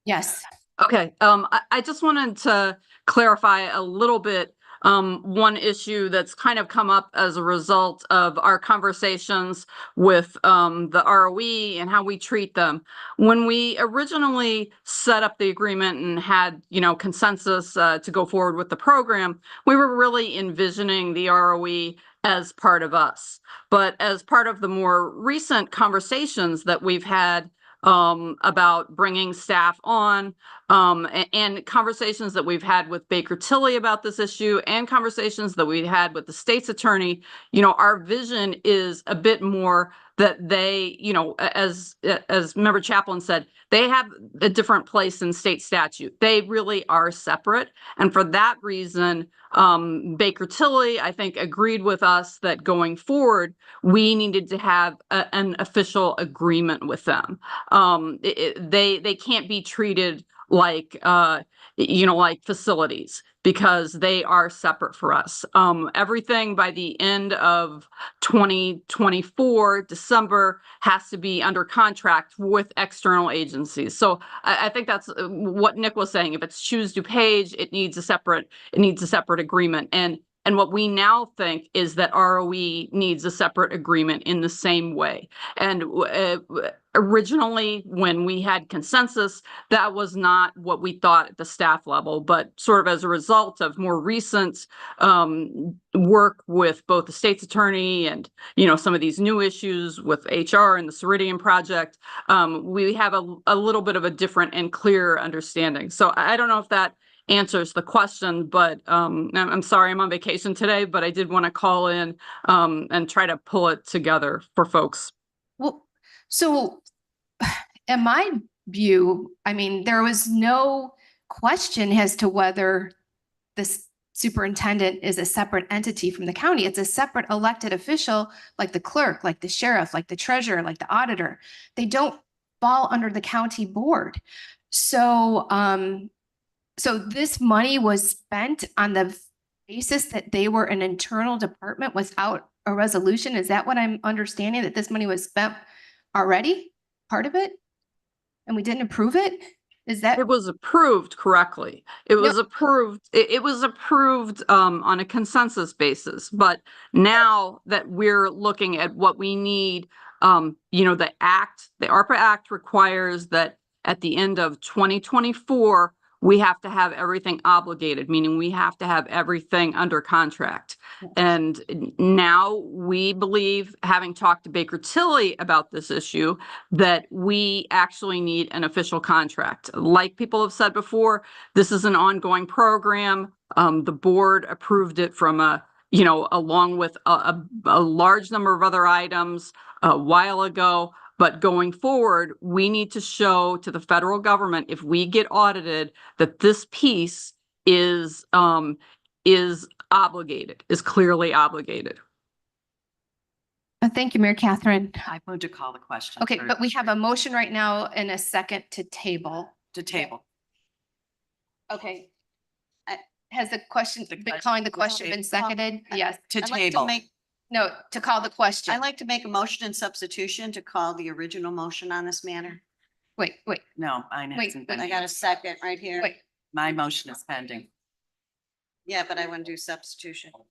Yes. Okay, I just wanted to clarify a little bit, one issue that's kind of come up as a result of our conversations with the ROE and how we treat them. When we originally set up the agreement and had, consensus to go forward with the program, we were really envisioning the ROE as part of us. But as part of the more recent conversations that we've had about bringing staff on, and conversations that we've had with Baker Tilly about this issue and conversations that we had with the state's attorney, our vision is a bit more that they, as Member Chaplin said, they have a different place in state statute. They really are separate. And for that reason, Baker Tilly, I think, agreed with us that going forward, we needed to have an official agreement with them. They can't be treated like, like facilities, because they are separate for us. Everything by the end of 2024, December, has to be under contract with external agencies. So I think that's what Nick was saying. If it's Choose DuPage, it needs a separate agreement. And what we now think is that ROE needs a separate agreement in the same way. And originally, when we had consensus, that was not what we thought at the staff level, but sort of as a result of more recent work with both the state's attorney and, some of these new issues with HR and the Ceridian project, we have a little bit of a different and clearer understanding. So I don't know if that answers the question, but I'm sorry I'm on vacation today, but I did want to call in and try to pull it together for folks. Well, so in my view, I mean, there was no question as to whether this superintendent is a separate entity from the county. It's a separate elected official, like the clerk, like the sheriff, like the treasurer, like the auditor. They don't fall under the county board. So, so this money was spent on the basis that they were an internal department without a resolution. Is that what I'm understanding? That this money was spent already, part of it? And we didn't approve it? Is that? It was approved correctly. It was approved. It was approved on a consensus basis. But now that we're looking at what we need, the ARPA Act requires that at the end of 2024, we have to have everything obligated, meaning we have to have everything under contract. And now we believe, having talked to Baker Tilly about this issue, that we actually need an official contract. Like people have said before, this is an ongoing program. The board approved it from along with a large number of other items a while ago. But going forward, we need to show to the federal government, if we get audited, that this piece is obligated, is clearly obligated. Thank you, Mayor Catherine. I move to call the question. Okay, but we have a motion right now and a second to table. To table. Okay. Has the question, calling the question been seconded? Yes. To I'd like to table. make- No, to call the question. I'd like to make a motion in substitution to call the original motion on this matter. Wait. No, mine Wait, hasn't but been. I got a second right here. Wait. My motion is pending. Yeah, but I want to do substitution. Oh,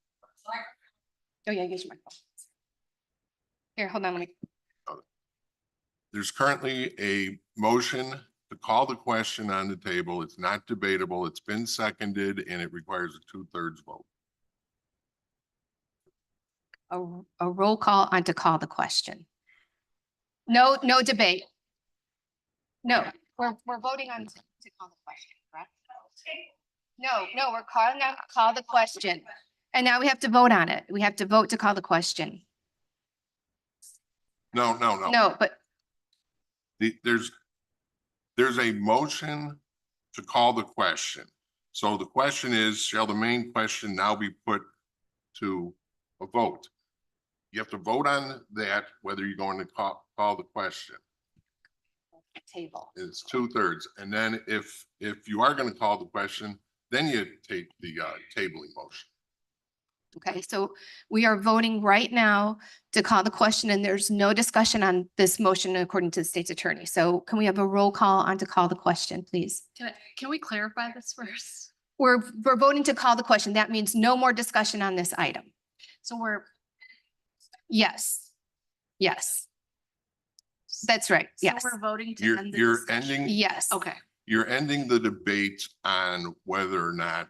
yeah, here's my phone. Here, hold on, let me. There's currently a motion to call the question on the table. It's not debatable. It's been seconded and it requires a 2/3 vote. A roll call on to call the question. No debate. No, we're voting on to call the question, correct? No, we're calling out, call the question. And now we have to vote on it. We have to vote to call the question. No. No, but There's a motion to call the question. So the question is, shall the main question now be put to a vote? You have to vote on that, whether you're going to call the question. table. It's 2/3. And then if you are going to call the question, then you take the tabling motion. Okay, so we are voting right now to call the question and there's no discussion on this motion according to the state's attorney. So can we have a roll call on to call the question, please? Can we clarify this first? We're voting to call the question. That means no more discussion on this item. So we're. Yes. That's right. Yes. So we're voting to end the You're discussion. ending, Yes. Okay. you're ending the debate on whether or not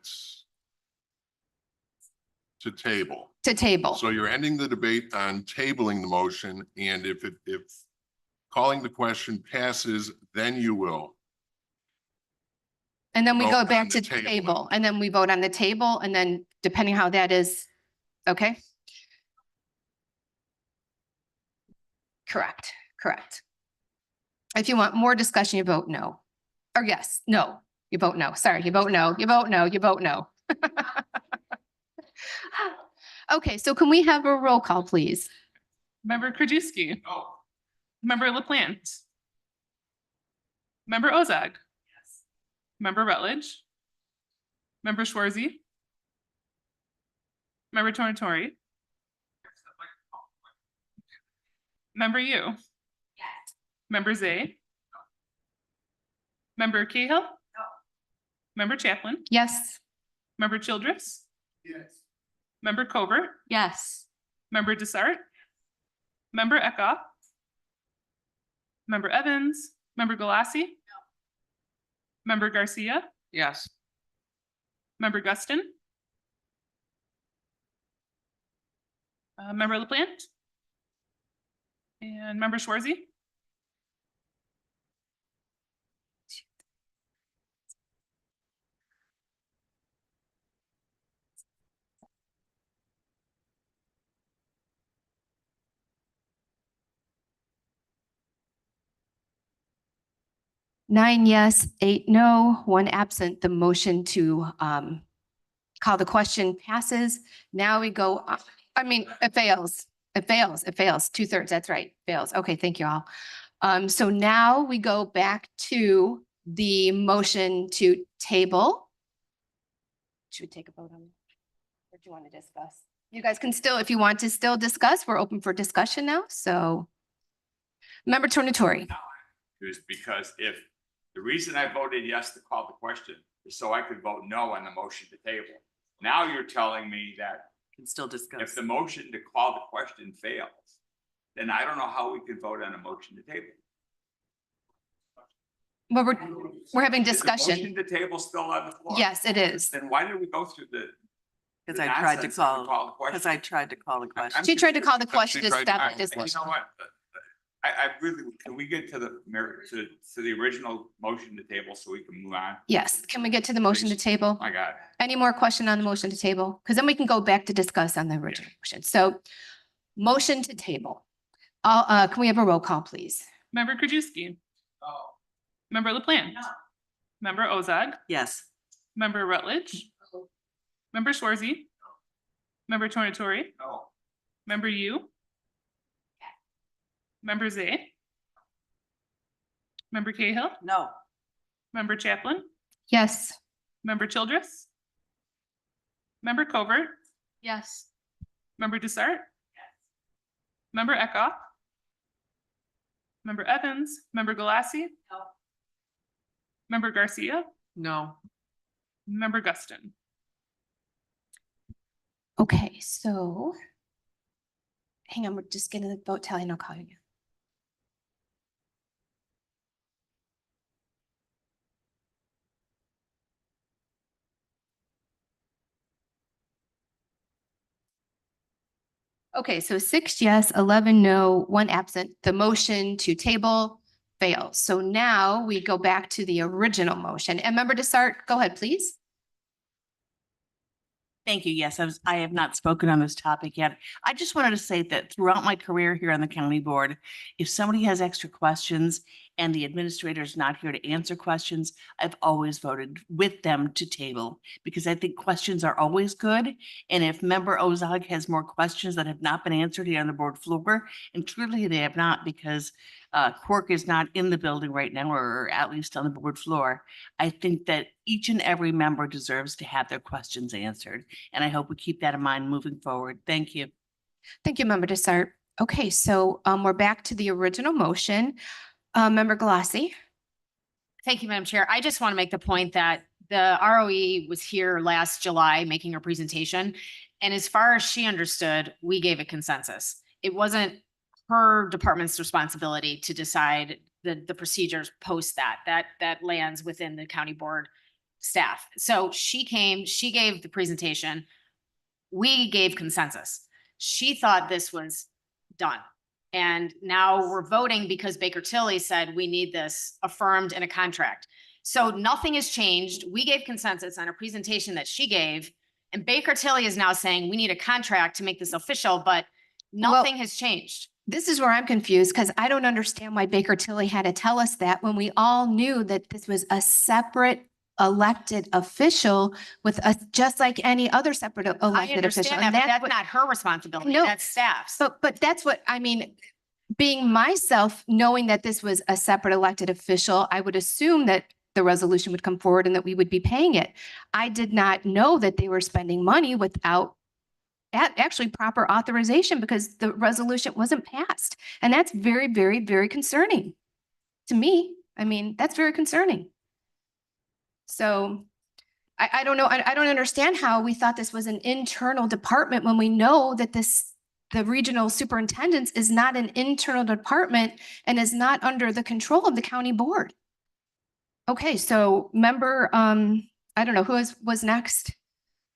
to table. To table. So you're ending the debate on tabling the motion, and if calling the question passes, then you will. And then we vote go on back the to table. table and then we vote on the table and then depending how that is, okay? Correct. If you want more discussion, you vote no. Or yes, no, you vote no. Sorry, you vote no. Okay, so can we have a roll call, please? Member Krajewski. Member LaPlante. Member Ozag. Member Rutledge. Member Schwarzy. Member Tornatori. Member you. Member Zay. Member Cahill. Member Chaplin. Yes. Member Childress. Member Covert. Yes. Member Desart. Member Eckhoff. Member Evans. Member Galassi. Member Garcia. Yes. Member Guston. Member LaPlante. And Member Schwarzy. Nine yes, 8 no, 1 absent. The motion to call the question passes. Now we go, it fails. It fails. 2/3. That's right. Fails. Okay, thank you all. So now we go back to the motion to table. Should we take a vote on it? Or do you want to discuss? You guys can still, if you want to still discuss, we're open for discussion now. So Member Tornatori. Is because if the reason I voted yes to call the question is so I could vote no on the motion to table. Now you're telling me that Can still discuss. if the motion to call the question fails, then I don't know how we could vote on a motion to table. Well, we're having Is the discussion. motion to table still on the floor? Yes, it is. Then why did we go through the? Because the I tried to nonsense of call, the question? because I tried to call the question. She tried to call the question to tried- stop I- this You one. know what? I really, can we get to the merit, to the original motion to table so we can move on? Yes, can we get to the motion to Please. table? My God. Any more question on the motion to table? Because then we can go back to discuss on the original motion. So motion to table. Can we have a roll call, please? Member Krajewski. Member LaPlante. Member Ozag. Yes. Member Rutledge. Member Schwarzy. Member Tornatori. No. Member you. Member Zay. Member Cahill. No. Member Chaplin. Yes. Member Childress. Member Covert. Yes. Member Desart. Member Eckhoff. Member Evans. Member Galassi. Member Garcia. No. Member Guston. Okay, so hang on, we're just getting the vote tally and I'll call you again. Okay, so 6 yes, 11 no, 1 absent. The motion to table fails. So now we go back to the original motion. And Member Desart, go ahead, please. Thank you. Yes, I have not spoken on this topic yet. I just wanted to say that throughout my career here on the county board, if somebody has extra questions and the administrator is not here to answer questions, I've always voted with them to table because I think questions are always good. And if Member Ozog has more questions that have not been answered here on the board floor, and truly they have not because Quirk is not in the building right now, or at least on the board floor, I think that each and every member deserves to have their questions answered. And I hope we keep that in mind moving forward. Thank you. Thank you, Member Desart. Okay, so we're back to the original motion. Member Galassi. Thank you, Madam Chair. I just want to make the point that the ROE was here last July making her presentation. And as far as she understood, we gave a consensus. It wasn't her department's responsibility to decide the procedures post that lands within the county board staff. So she came, she gave the presentation. We gave consensus. She thought this was done. And now we're voting because Baker Tilly said we need this affirmed in a contract. So nothing has changed. We gave consensus on a presentation that she gave. And Baker Tilly is now saying we need a contract to make this official, but nothing has changed. This is where I'm confused because I don't understand why Baker Tilly had to tell us that when we all knew that this was a separate elected official with us, just like any other separate I elected official. understand And that, but that's what- not her responsibility. No. That's staff's. But that's what, I mean, being myself, knowing that this was a separate elected official, I would assume that the resolution would come forward and that we would be paying it. I did not know that they were spending money without actually proper authorization because the resolution wasn't passed. And that's very, very, very concerning to me. I mean, that's very concerning. So I don't know. I don't understand how we thought this was an internal department when we know that the regional superintendents is not an internal department and is not under the control of the county board. Okay, so member, I don't know who was next.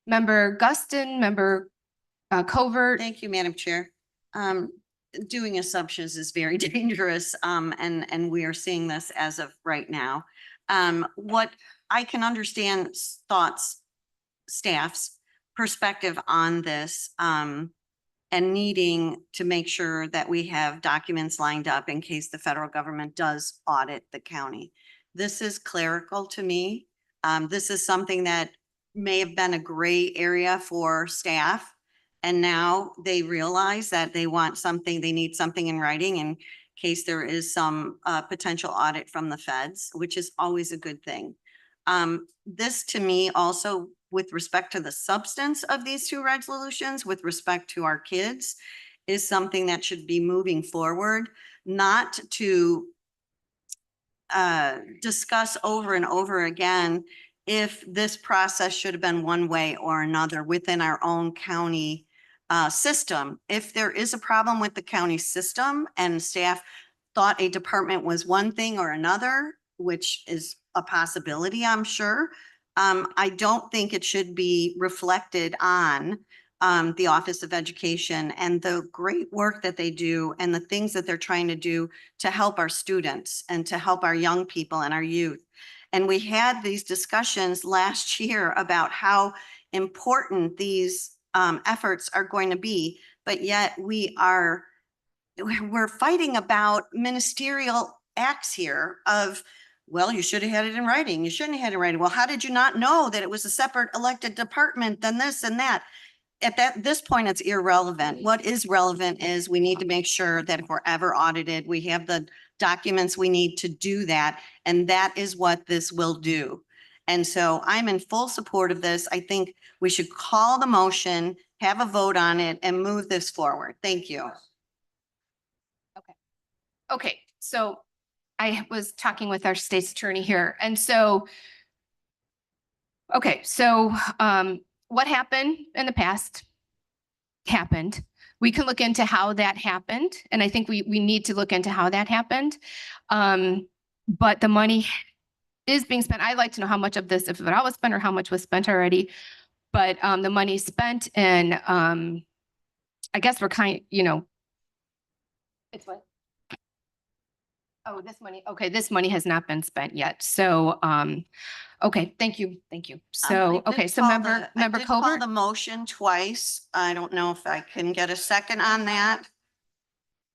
Member Guston, member Covert. Thank you, Madam Chair. Doing assumptions is very dangerous, and we are seeing this as of right now. What I can understand staff's perspective on this, and needing to make sure that we have documents lined up in case the federal government does audit the county. This is clerical to me. This is something that may have been a gray area for staff. And now they realize that they want something, they need something in writing in case there is some potential audit from the feds, which is always a good thing. This to me also, with respect to the substance of these two resolutions, with respect to our kids, is something that should be moving forward, not to discuss over and over again if this process should have been one way or another within our own county system. If there is a problem with the county system and staff thought a department was one thing or another, which is a possibility, I'm sure, I don't think it should be reflected on the Office of Education and the great work that they do and the things that they're trying to do to help our students and to help our young people and our youth. And we had these discussions last year about how important these efforts are going to be, but yet we're fighting about ministerial acts here of, well, you should have had it in writing. You shouldn't have had it in writing. Well, how did you not know that it was a separate elected department than this and that? At this point, it's irrelevant. What is relevant is we need to make sure that if we're ever audited, we have the documents we need to do that. And that is what this will do. And so I'm in full support of this. I think we should call the motion, have a vote on it, and move this forward. Thank you. Okay, so I was talking with our state's attorney here. And so, okay, so what happened in the past happened. We can look into how that happened. And I think we need to look into how that happened. But the money is being spent. I'd like to know how much of this, if it all was spent or how much was spent already. But the money spent and I guess we're it's what? Oh, this money. Okay, this money has not been spent yet. So, okay, thank you. Thank you. So, okay, so member Call Covert. the motion twice. I don't know if I can get a second on that.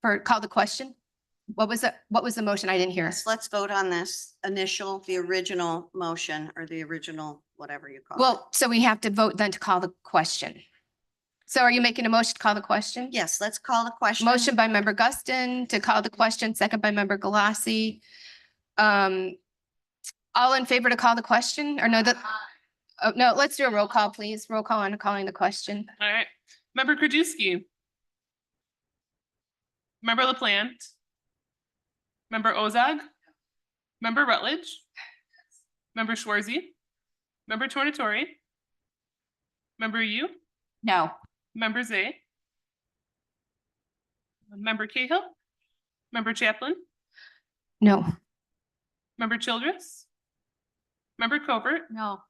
For call the question. What was it? What was the motion? I didn't hear. Yes, let's vote on this the original motion or the original, whatever you call it. Well, so we have to vote then to call the question. So are you making a motion to call the question? Yes, let's call the question. Motion by member Guston to call the question, second by member Galassi. All in favor to call the question or no, no, let's do a roll call, please. Roll call on calling the question. All right. Member Krajewski. Member LaPlante. Member Ozag. Member Rutledge. Member Schwarzy. Member Tornatori. Member Yu. No. Member Zay. Member Cahill. Member Chaplin. No. Member Childress. Member Covert. No.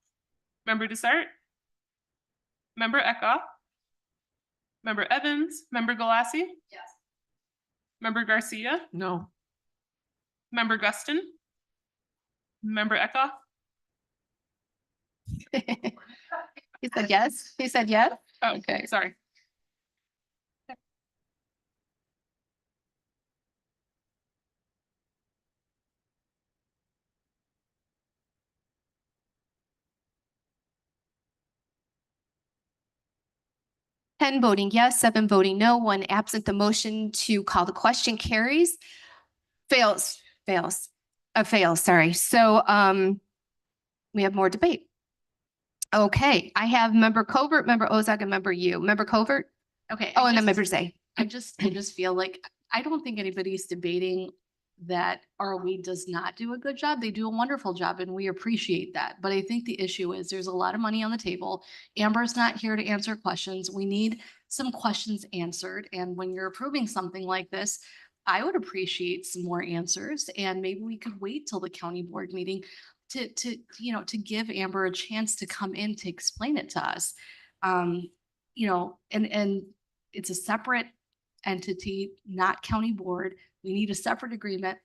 Member Desart. Member Eckhoff. Member Evans. Member Galassi. Yes. Member Garcia. No. Member Guston. Member Eckhoff. He said yes. He said yes. Oh, Okay. sorry. Ten voting yes, 7 voting no, 1 absent. The motion to call the question carries. Fails. Fails, sorry. So, we have more debate. Okay, I have member Covert, member Ozak, and member you. Member Covert? Okay. Oh, and then member Zay. I just feel like, I don't think anybody's debating that ROE does not do a good job. They do a wonderful job and we appreciate that. But I think the issue is there's a lot of money on the table. Amber's not here to answer questions. We need some questions answered. And when you're approving something like this, I would appreciate some more answers and maybe we could wait till the county board meeting to give Amber a chance to come in to explain it to us. And it's a separate entity, not county board. We need a separate agreement.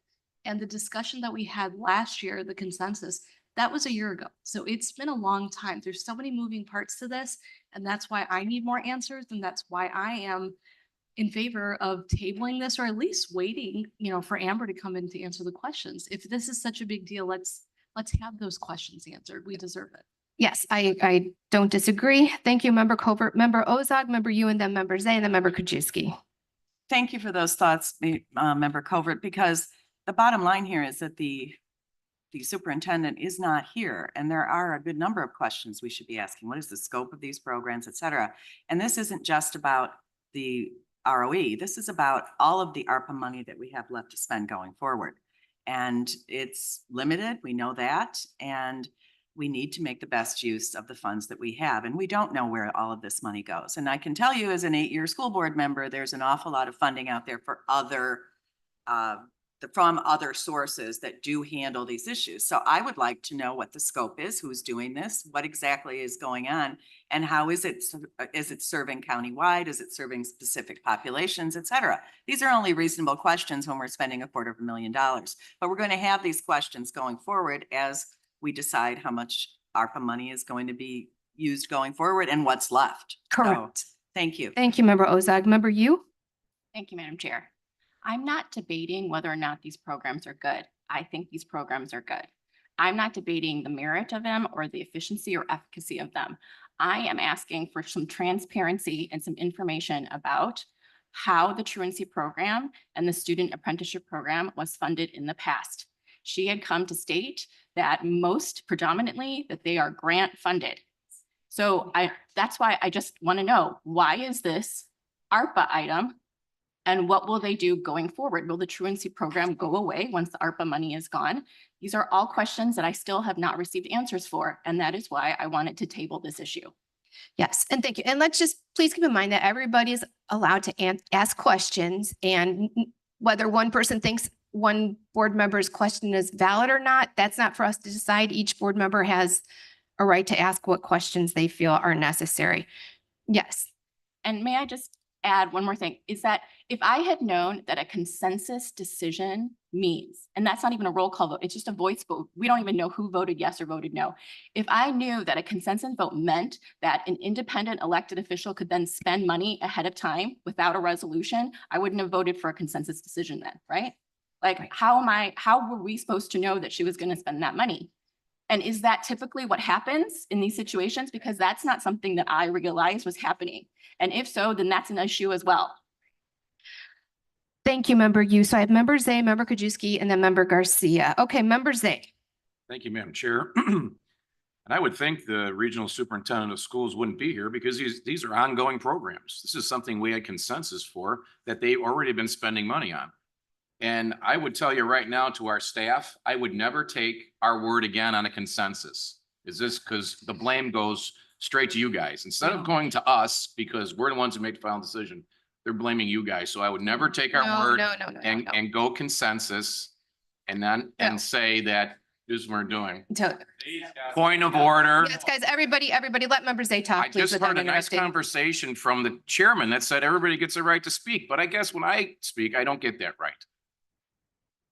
And the discussion that we had last year, the consensus, that was a year ago. So it's been a long time. There's so many moving parts to this. And that's why I need more answers. And that's why I am in favor of tabling this or at least waiting, for Amber to come in to answer the questions. If this is such a big deal, let's have those questions answered. We deserve it. Yes, I don't disagree. Thank you, member Covert, member Ozak, member you, and then member Zay, and then member Krajewski. Thank you for those thoughts, member Covert, because the bottom line here is that the superintendent is not here, and there are a good number of questions we should be asking. What is the scope of these programs, et cetera? And this isn't just about the ROE. This is about all of the ARPA money that we have left to spend going forward. And it's limited, we know that, and we need to make the best use of the funds that we have. And we don't know where all of this money goes. And I can tell you as an 8-year school board member, there's an awful lot of funding out there for from other sources that do handle these issues. So I would like to know what the scope is, who's doing this, what exactly is going on, and how is it serving countywide? Is it serving specific populations, et cetera? These are only reasonable questions when we're spending $250,000. But we're going to have these questions going forward as we decide how much ARPA money is going to be used going forward and what's left. Correct. So, thank you. Thank you, member Ozak. Member you? Thank you, Madam Chair. I'm not debating whether or not these programs are good. I think these programs are good. I'm not debating the merit of them or the efficiency or efficacy of them. I am asking for some transparency and some information about how the truancy program and the student apprenticeship program was funded in the past. She had come to state that most predominantly that they are grant funded. So that's why I just want to know, why is this ARPA item? And what will they do going forward? Will the truancy program go away once the ARPA money is gone? These are all questions that I still have not received answers for. And that is why I wanted to table this issue. Yes, and thank you. And let's just please keep in mind that everybody is allowed to ask questions, and whether one person thinks one board member's question is valid or not, that's not for us to decide. Each board member has a right to ask what questions they feel are necessary. Yes. And may I just add one more thing, is that if I had known that a consensus decision means, and that's not even a roll call vote, it's just a voice vote. We don't even know who voted yes or voted no. If I knew that a consensus vote meant that an independent elected official could then spend money ahead of time without a resolution, I wouldn't have voted for a consensus decision then, right? Like, how were we supposed to know that she was going to spend that money? And is that typically what happens in these situations? Because that's not something that I realized was happening. And if so, then that's an issue as well. Thank you, member you. So I have member Zay, member Krajewski, and then member Garcia. Okay, member Zay. Thank you, Madam Chair. And I would think the regional superintendent of schools wouldn't be here because these are ongoing programs. This is something we had consensus for that they've already been spending money on. And I would tell you right now to our staff, I would never take our word again on a consensus. Is this because the blame goes straight to you guys instead of going to us because we're the ones who make the final decision. They're blaming you guys. So I would never take our word and go consensus and then say that this is what we're doing. Point of order. Yes, guys, everybody, let member Zay talk, I please. just heard a nice conversation from the chairman that said everybody gets a right to speak, but I guess when I speak, I don't get that right.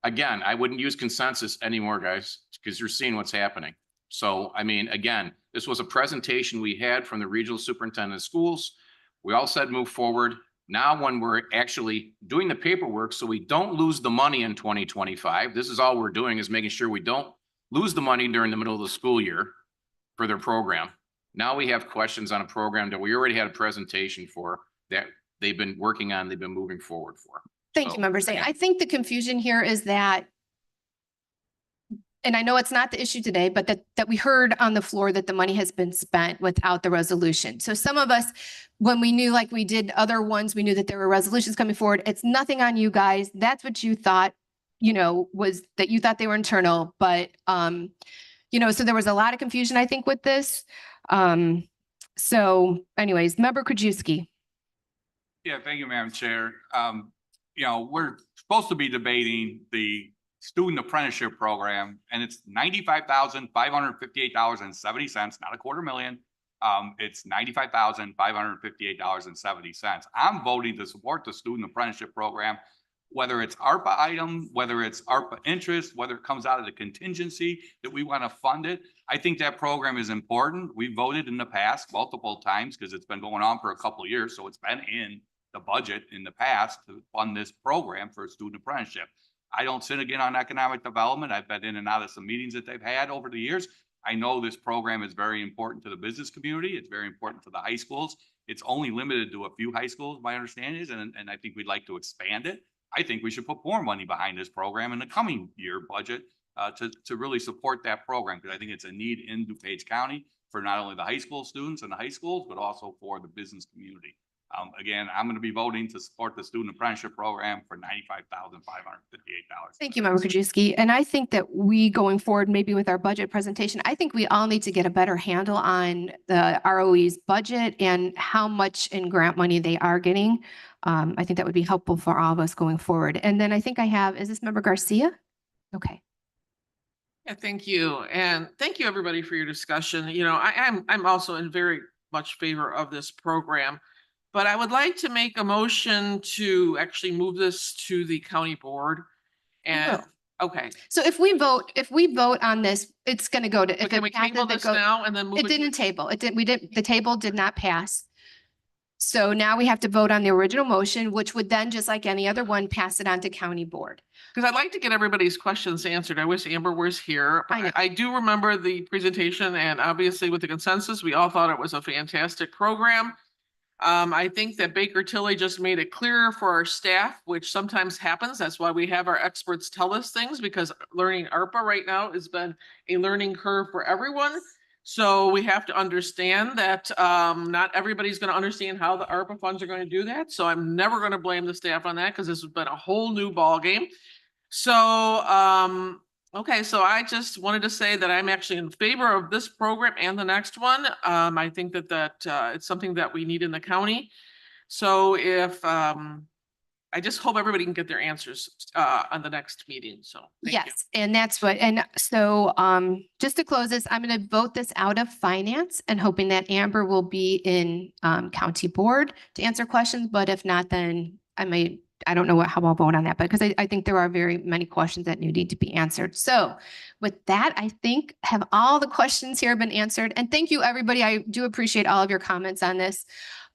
Again, I wouldn't use consensus anymore, guys, because you're seeing what's happening. So, I mean, again, this was a presentation we had from the regional superintendent of schools. We all said move forward. Now, when we're actually doing the paperwork, so we don't lose the money in 2025, this is all we're doing is making sure we don't lose the money during the middle of the school year for their program. Now we have questions on a program that we already had a presentation for that they've been working on, they've been moving forward for. Thank you, member Zay. I think the confusion here is that and I know it's not the issue today, but that we heard on the floor that the money has been spent without the resolution. So some of us, when we knew, like we did other ones, we knew that there were resolutions coming forward. It's nothing on you guys. That's what you thought, was that you thought they were internal, but, so there was a lot of confusion, I think, with this. So anyways, Member Krajewski. Yeah, thank you, Madam Chair. We're supposed to be debating the student apprenticeship program, and it's $95,558.70, not $250,000. It's $95,558.70. I'm voting to support the student apprenticeship program, whether it's ARPA item, whether it's ARPA interest, whether it comes out of the contingency that we want to fund it. I think that program is important. We voted in the past multiple times because it's been going on for a couple of years. So it's been in the budget in the past to fund this program for a student apprenticeship. I don't sit again on economic development. I've been in and out of some meetings that they've had over the years. I know this program is very important to the business community. It's very important to the high schools. It's only limited to a few high schools, my understanding is, and I think we'd like to expand it. I think we should put more money behind this program in the coming year budget to really support that program, because I think it's a need in DuPage County for not only the high school students and the high schools, but also for the business community. Again, I'm going to be voting to support the student apprenticeship program for $95,558. Thank you, Member Krajewski. And I think that we, going forward, maybe with our budget presentation, I think we all need to get a better handle on the ROE's budget and how much in grant money they are getting. I think that would be helpful for all of us going forward. And then I think is this Member Garcia? Okay. Yeah, thank you. And thank you, everybody, for your discussion. I'm also in very much favor of this program. But I would like to make a motion to actually move this to the county board. And, okay. So if we vote on this, it's going to go to. But can we table this now and then move it? It didn't table. The table did not pass. So now we have to vote on the original motion, which would then, just like any other one, pass it on to county board. Because I'd like to get everybody's questions answered. I wish Amber was here. I do remember the presentation, and obviously with the consensus, we all thought it was a fantastic program. I think that Baker Tilly just made it clearer for our staff, which sometimes happens. That's why we have our experts tell us things, because learning ARPA right now has been a learning curve for everyone. So we have to understand that not everybody's going to understand how the ARPA funds are going to do that. So I'm never going to blame the staff on that, because this has been a whole new ball game. So okay, so I just wanted to say that I'm actually in favor of this program and the next one. I think that it's something that we need in the county. So I just hope everybody can get their answers on the next meeting. So thank you. Yes, and so just to close this, I'm going to vote this out of finance and hoping that Amber will be in county board to answer questions. But if not, then I don't know how I'll vote on that, but because I think there are very many questions that need to be answered. So with that, I think have all the questions here been answered. And thank you, everybody. I do appreciate all of your comments on this.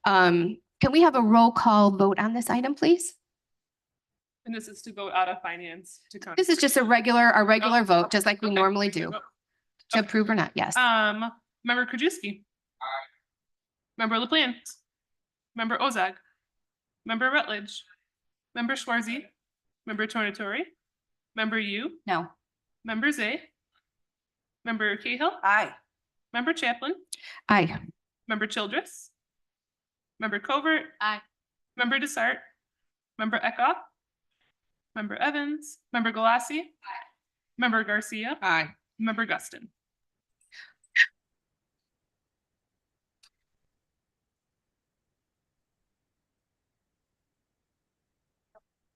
Can we have a roll call vote on this item, please? And this is to vote out of finance to county. This is just a regular vote, just like we normally do. To approve or not, yes. Member Krajewski. Aye. Member LaPlante. Member Ozag. Member Rutledge. Member Schwarzy. Member Tornatori. Member Yu. No. Member Zay. Member Cahill. Aye. Member Chaplin. Aye. Member Childress. Member Covert. Aye. Member Desart. Member Eckhoff. Member Evans. Member Galassi. Aye. Member Garcia. Aye. Member Guston.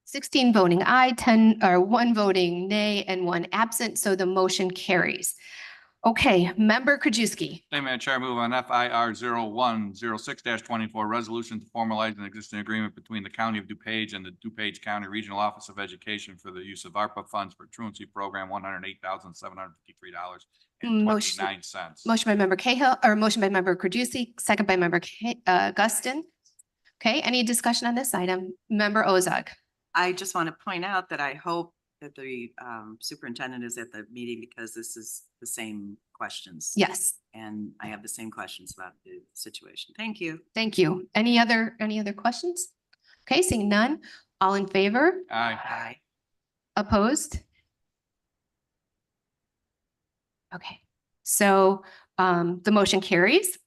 16 voting aye, 1 voting nay, and 1 absent. So the motion carries. Okay, Member Krajewski. Thank you, Madam Chair. I move on FIR 0106-24, resolution to formalize an existing agreement between the County of DuPage and the DuPage County Regional Office of Education for the use of ARPA funds for truancy program, $108,753.29. Motion by Member Cahill, or motion by Member Krajewski, second by Member Guston. Okay, any discussion on this item? Member Ozag. I just want to point out that I hope that the superintendent is at the meeting, because this is the same questions. Yes. And I have the same questions about the situation. Thank you. Thank you. Any other questions? Okay, seeing none. All in favor? Aye. Aye. Opposed? Okay, so the motion carries.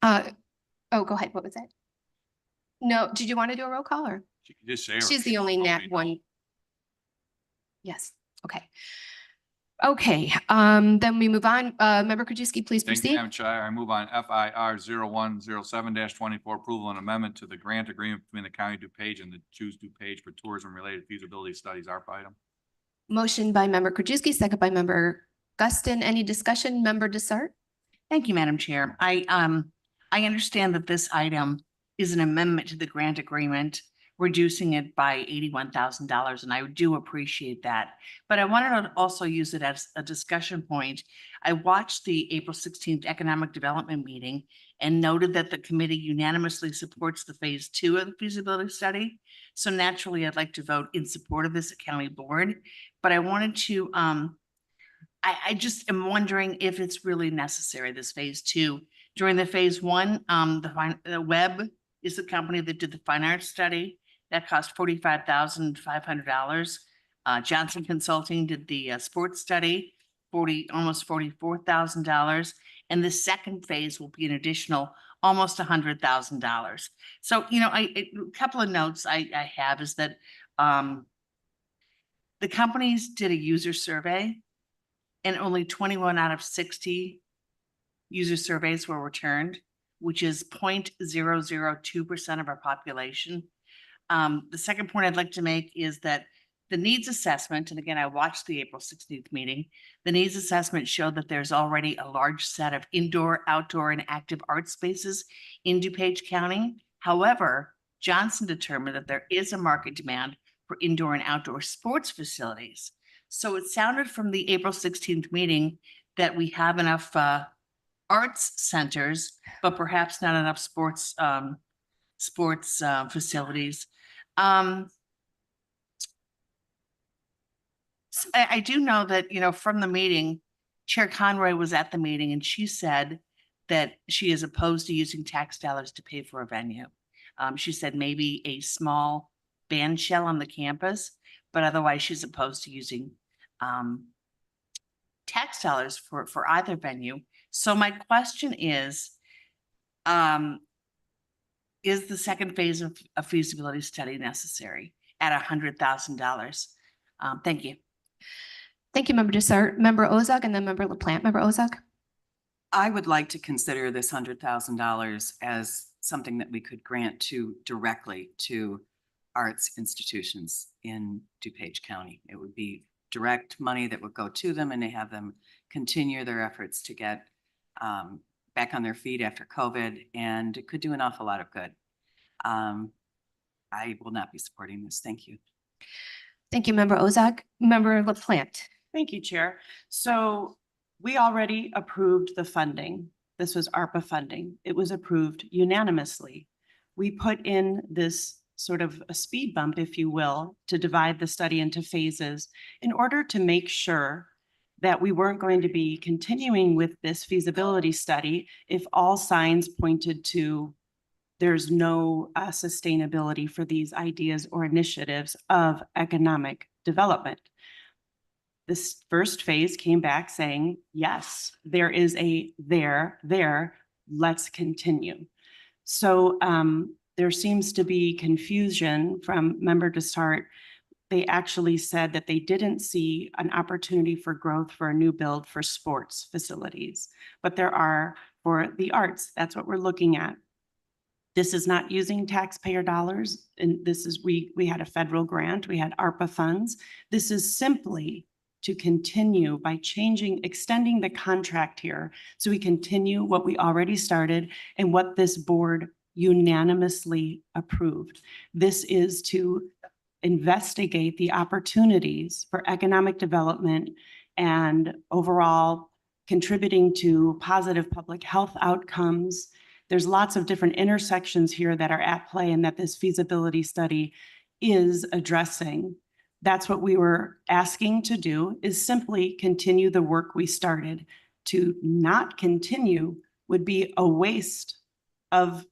Oh, go ahead. What was that? No, did you want to do a roll call or? You can just say her She's name. the only nat Nobody knows. one. Yes, okay. Okay, then we move on. Member Krajewski, please Thank you, proceed. Madam Chair. I move on FIR 0107-24, approval and amendment to the grant agreement between the County of DuPage and the Choose DuPage for tourism-related feasibility studies, ARPA item. Motion by Member Krajewski, second by Member Guston. Any discussion? Member Desart? Thank you, Madam Chair. I understand that this item is an amendment to the grant agreement, reducing it by $81,000, and I do appreciate that. But I wanted to also use it as a discussion point. I watched the April 16th Economic Development meeting and noted that the committee unanimously supports the phase 2 of the feasibility study. So naturally, I'd like to vote in support of this at county board, but I wanted to, I just am wondering if it's really necessary, this phase 2. During the phase 1, the Web is the company that did the fine arts study. That cost $45,500. Johnson Consulting did the sports study, almost $44,000. And the second phase will be an additional almost $100,000. So, a couple of notes I have is that the companies did a user survey and only 21 out of 60 user surveys were returned, which is 0.002% of our population. The second point I'd like to make is that the needs assessment, and again, I watched the April 16th meeting, the needs assessment showed that there's already a large set of indoor, outdoor, and active art spaces in DuPage County. However, Johnson determined that there is a market demand for indoor and outdoor sports facilities. So it sounded from the April 16th meeting that we have enough arts centers, but perhaps not enough sports facilities. I do know that, from the meeting, Chair Conroy was at the meeting and she said that she is opposed to using tax dollars to pay for a venue. She said maybe a small band shell on the campus, but otherwise she's opposed to using tax dollars for either venue. So my question is the second phase of a feasibility study necessary at $100,000? Thank you. Thank you, Member Desart. Member Ozog and then Member LaPlante. Member Ozog? I would like to consider this $100,000 as something that we could grant directly to arts institutions in DuPage County. It would be direct money that would go to them and they have them continue their efforts to get back on their feet after COVID, and it could do an awful lot of good. I will not be supporting this. Thank you. Thank you, Member Ozog. Member LaPlante? Thank you, Chair. So we already approved the funding. This was ARPA funding. It was approved unanimously. We put in this sort of a speed bump, if you will, to divide the study into phases in order to make sure that we weren't going to be continuing with this feasibility study if all signs pointed to there's no sustainability for these ideas or initiatives of economic development. This first phase came back saying, yes, there is a there, let's continue. So there seems to be confusion from Member Desart. They actually said that they didn't see an opportunity for growth for a new build for sports facilities, but there are for the arts. That's what we're looking at. This is not using taxpayer dollars, and this is, we had a federal grant, we had ARPA funds. This is simply to continue by extending the contract here, so we continue what we already started and what this board unanimously approved. This is to investigate the opportunities for economic development and overall contributing to positive public health outcomes. There's lots of different intersections here that are at play and that this feasibility study is addressing. That's what we were asking to do, is simply continue the work we started. To not continue would be a waste of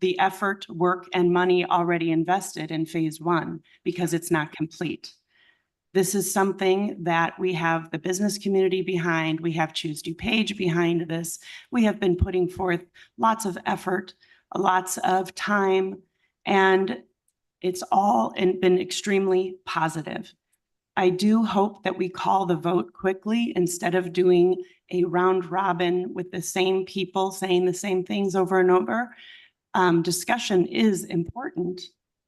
the effort, work, and money already invested in phase 1 because it's not complete. This is something that we have the business community behind. We have Choose DuPage behind this. We have been putting forth lots of effort, lots of time, and it's all been extremely positive. I do hope that we call the vote quickly instead of doing a round robin with the same people saying the same things over and over. Discussion is important,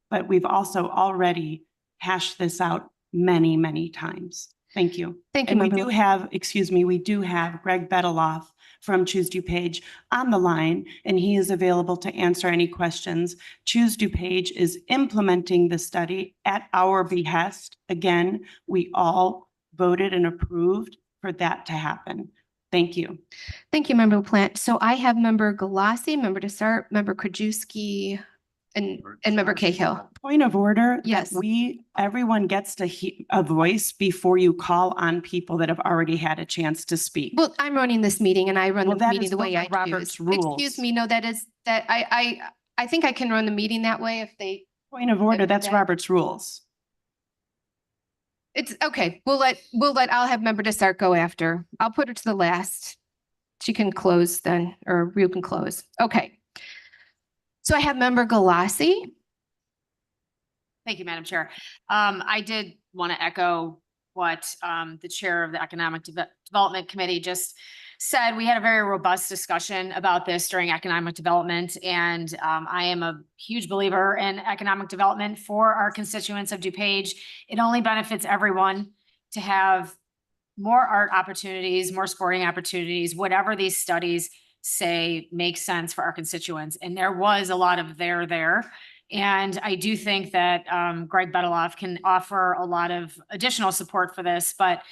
but we've also already hashed this out many, many times. Thank you. Thank you, And we Member do have, excuse me, we do have Greg Bedeloff from Choose DuPage on the line, and he is available to answer any questions. Choose DuPage is implementing the study at our behest. Again, we all voted and approved for that to happen. Thank you. Thank you, Member LaPlante. So I have Member Galassi, Member Desart, Member Krajewski, and Member Cahill. Point of order. Yes. Everyone gets to a voice before you call on people that have already had a chance to speak. Well, I'm running this meeting and I run the Well, that meeting is the way those I are Robert's choose. rules. Excuse me, no, I think I can run the meeting that way if they. Point of order, if that's that- Robert's rules. It's okay. I'll have Member Desart go after. I'll put her to the last. She can close then, or you can close. Okay. So I have Member Galassi. Thank you, Madam Chair. I did want to echo what the Chair of the Economic Development Committee just said. We had a very robust discussion about this during economic development, and I am a huge believer in economic development for our constituents of DuPage. It only benefits everyone to have more art opportunities, more sporting opportunities, whatever these studies say makes sense for our constituents. And there was a lot of there. And I do think that Greg Bedeloff can offer a lot of additional support for this. But,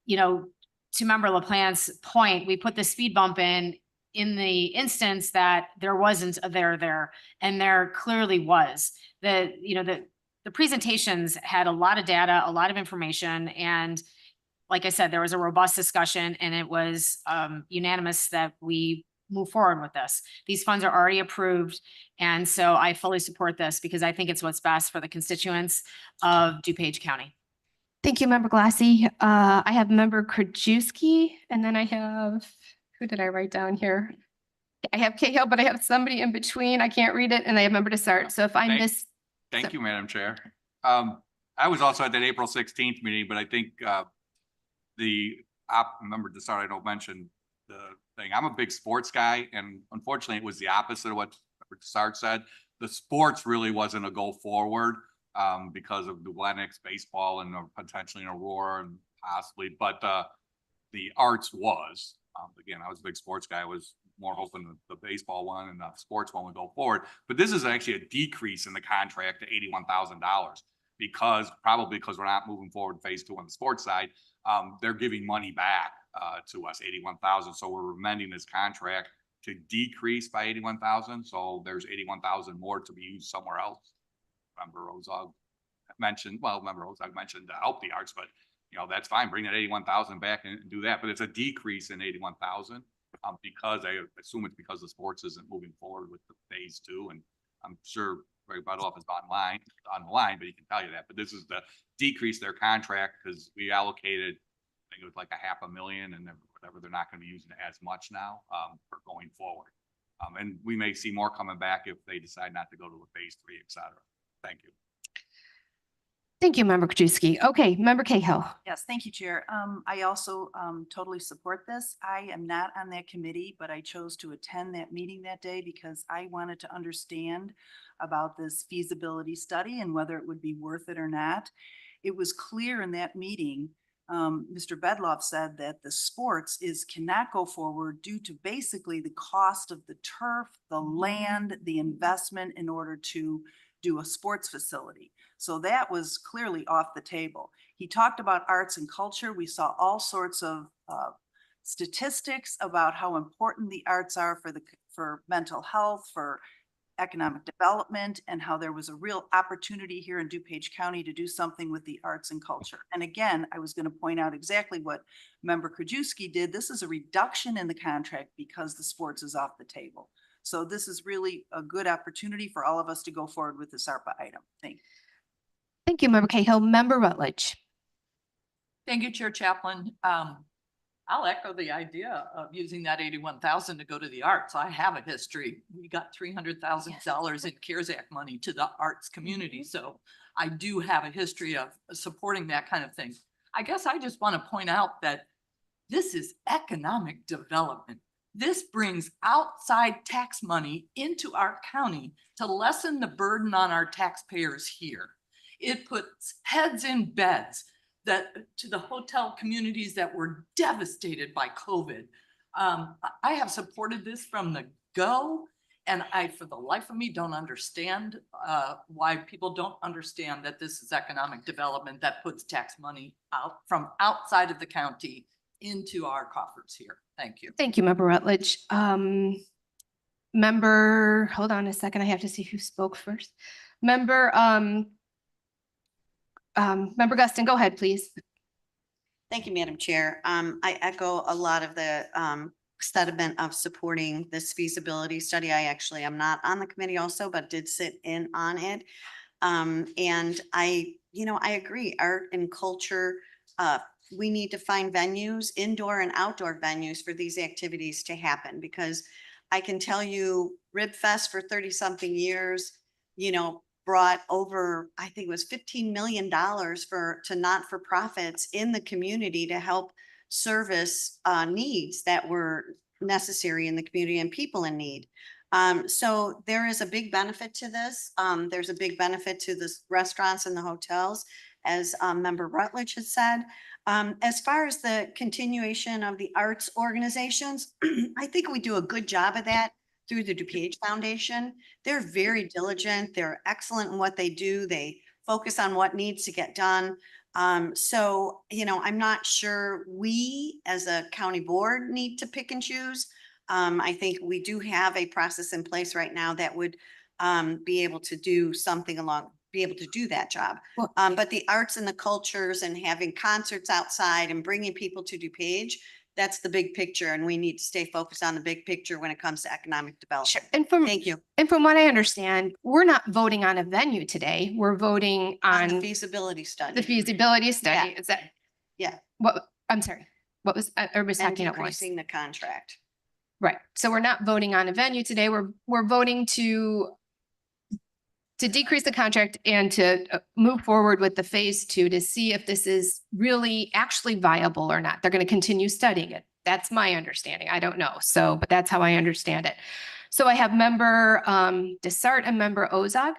you know, to Member LaPlante's point, we put the speed bump in the instance that there wasn't a there, and there clearly was. The presentations had a lot of data, a lot of information, and like I said, there was a robust discussion, and it was unanimous that we move forward with this. These funds are already approved, and so I fully support this because I think it's what's best for the constituents of DuPage County. Thank you, Member Galassi. I have Member Krajewski, and then I have, who did I write down here? I have Cahill, but I have somebody in between. I can't read it, and I have Member Desart. So if I miss. Thank you, Madam Chair. I was also at that April 16th meeting, but I think Member Desart, I don't mention the thing. I'm a big sports guy, and unfortunately it was the opposite of what Member Desart said. The sports really wasn't a go forward because of the Lennox baseball and potentially in Aurora and possibly, but the arts was. Again, I was a big sports guy. I was more hoping the baseball one and the sports one would go forward. But this is actually a decrease in the contract to $81,000 because we're not moving forward phase 2 on the sports side. They're giving money back to us, $81,000. So we're amending this contract to decrease by $81,000. So there's $81,000 more to be used somewhere else. Member Ozog mentioned to help the arts, but that's fine. Bring that $81,000 back and do that. But it's a decrease in $81,000 because I assume it's because the sports isn't moving forward with the phase 2. And I'm sure Greg Bedeloff is on the line, but he can tell you that. But this is the decrease their contract because we allocated, I think it was like $500,000 and whatever. They're not going to be using it as much now for going forward. And we may see more coming back if they decide not to go to a phase 3, et cetera. Thank you. Thank you, Member Krajewski. Okay, Member Cahill. Yes, thank you, Chair. I also totally support this. I am not on that committee, but I chose to attend that meeting that day because I wanted to understand about this feasibility study and whether it would be worth it or not. It was clear in that meeting, Mr. Bedeloff said that the sports cannot go forward due to basically the cost of the turf, the land, the investment in order to do a sports facility. So that was clearly off the table. He talked about arts and culture. We saw all sorts of statistics about how important the arts are for mental health, for economic development, and how there was a real opportunity here in DuPage County to do something with the arts and culture. And again, I was going to point out exactly what Member Krajewski did. This is a reduction in the contract because the sports is off the table. So this is really a good opportunity for all of us to go forward with this ARPA item. Thank you. Thank you, Member Cahill. Member Rutledge. Thank you, Chair Chaplin. I'll echo the idea of using that 81,000 to go to the arts. I have a history. We got $300,000 in CARES Act money to the arts community. So I do have a history of supporting that kind of thing. I guess I just want to point out that this is economic development. This brings outside tax money into our county to lessen the burden on our taxpayers here. It puts heads in beds to the hotel communities that were devastated by COVID. I have supported this from the go, and I, for the life of me, don't understand why people don't understand that this is economic development that puts tax money out from outside of the county into our coffers here. Thank you. Thank you, Member Rutledge. Member, hold on a second. I have to see who spoke first. Member Guston, go ahead, please. Thank you, Madam Chair. I echo a lot of the sentiment of supporting this feasibility study. I actually am not on the committee also, but did sit in on it. And I agree, art and culture, we need to find venues, indoor and outdoor venues for these activities to happen, because I can tell you Rib Fest for 30-something years, brought over, I think it was $15 million to not-for-profits in the community to help service needs that were necessary in the community and people in need. So there is a big benefit to this. There's a big benefit to the restaurants and the hotels, as Member Rutledge has said. As far as the continuation of the arts organizations, I think we do a good job of that through the DuPage Foundation. They're very diligent. They're excellent in what they do. They focus on what needs to get done. So, I'm not sure we as a county board need to pick and choose. I think we do have a process in place right now that would be able to do that job. But the arts and the cultures and having concerts outside and bringing people to DuPage, that's the big picture, and we need to stay focused on the big picture when it comes to economic development. Sure. Thank you. And from what I understand, we're not voting on a venue today. We're voting on the feasibility study. The feasibility study. Yeah. Is that? Yeah. What? I'm sorry. What was everybody's And talking at once? decreasing the contract. Right. So we're not voting on a venue today. We're voting to decrease the contract and to move forward with the phase 2 to see if this is really actually viable or not. They're going to continue studying it. That's my understanding. I don't know. So, but that's how I understand it. So I have Member Desart and Member Ozog.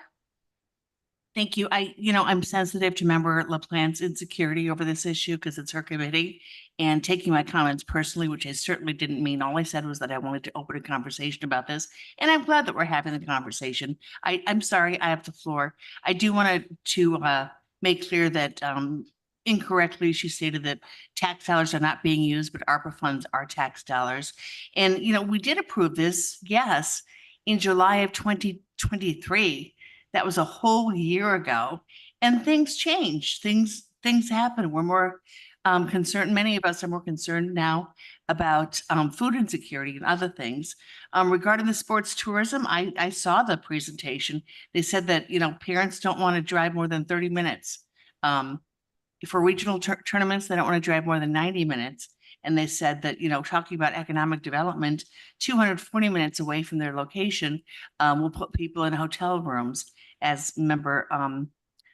Thank you. I'm sensitive to Member LaPlante's insecurity over this issue because it's her committee, and taking my comments personally, which I certainly didn't mean. All I said was that I wanted to open a conversation about this, and I'm glad that we're having the conversation. I'm sorry, I have the floor. I do want to make clear that incorrectly she stated that tax dollars are not being used, but ARPA funds are tax dollars. And, we did approve this, yes, in July of 2023. That was a whole year ago, and things changed. Things happen. We're more concerned. Many of us are more concerned now about food insecurity and other things. Regarding the sports tourism, I saw the presentation. They said that, parents don't want to drive more than 30 minutes. For regional tournaments, they don't want to drive more than 90 minutes. And they said that, talking about economic development, 240 minutes away from their location will put people in hotel rooms, as Member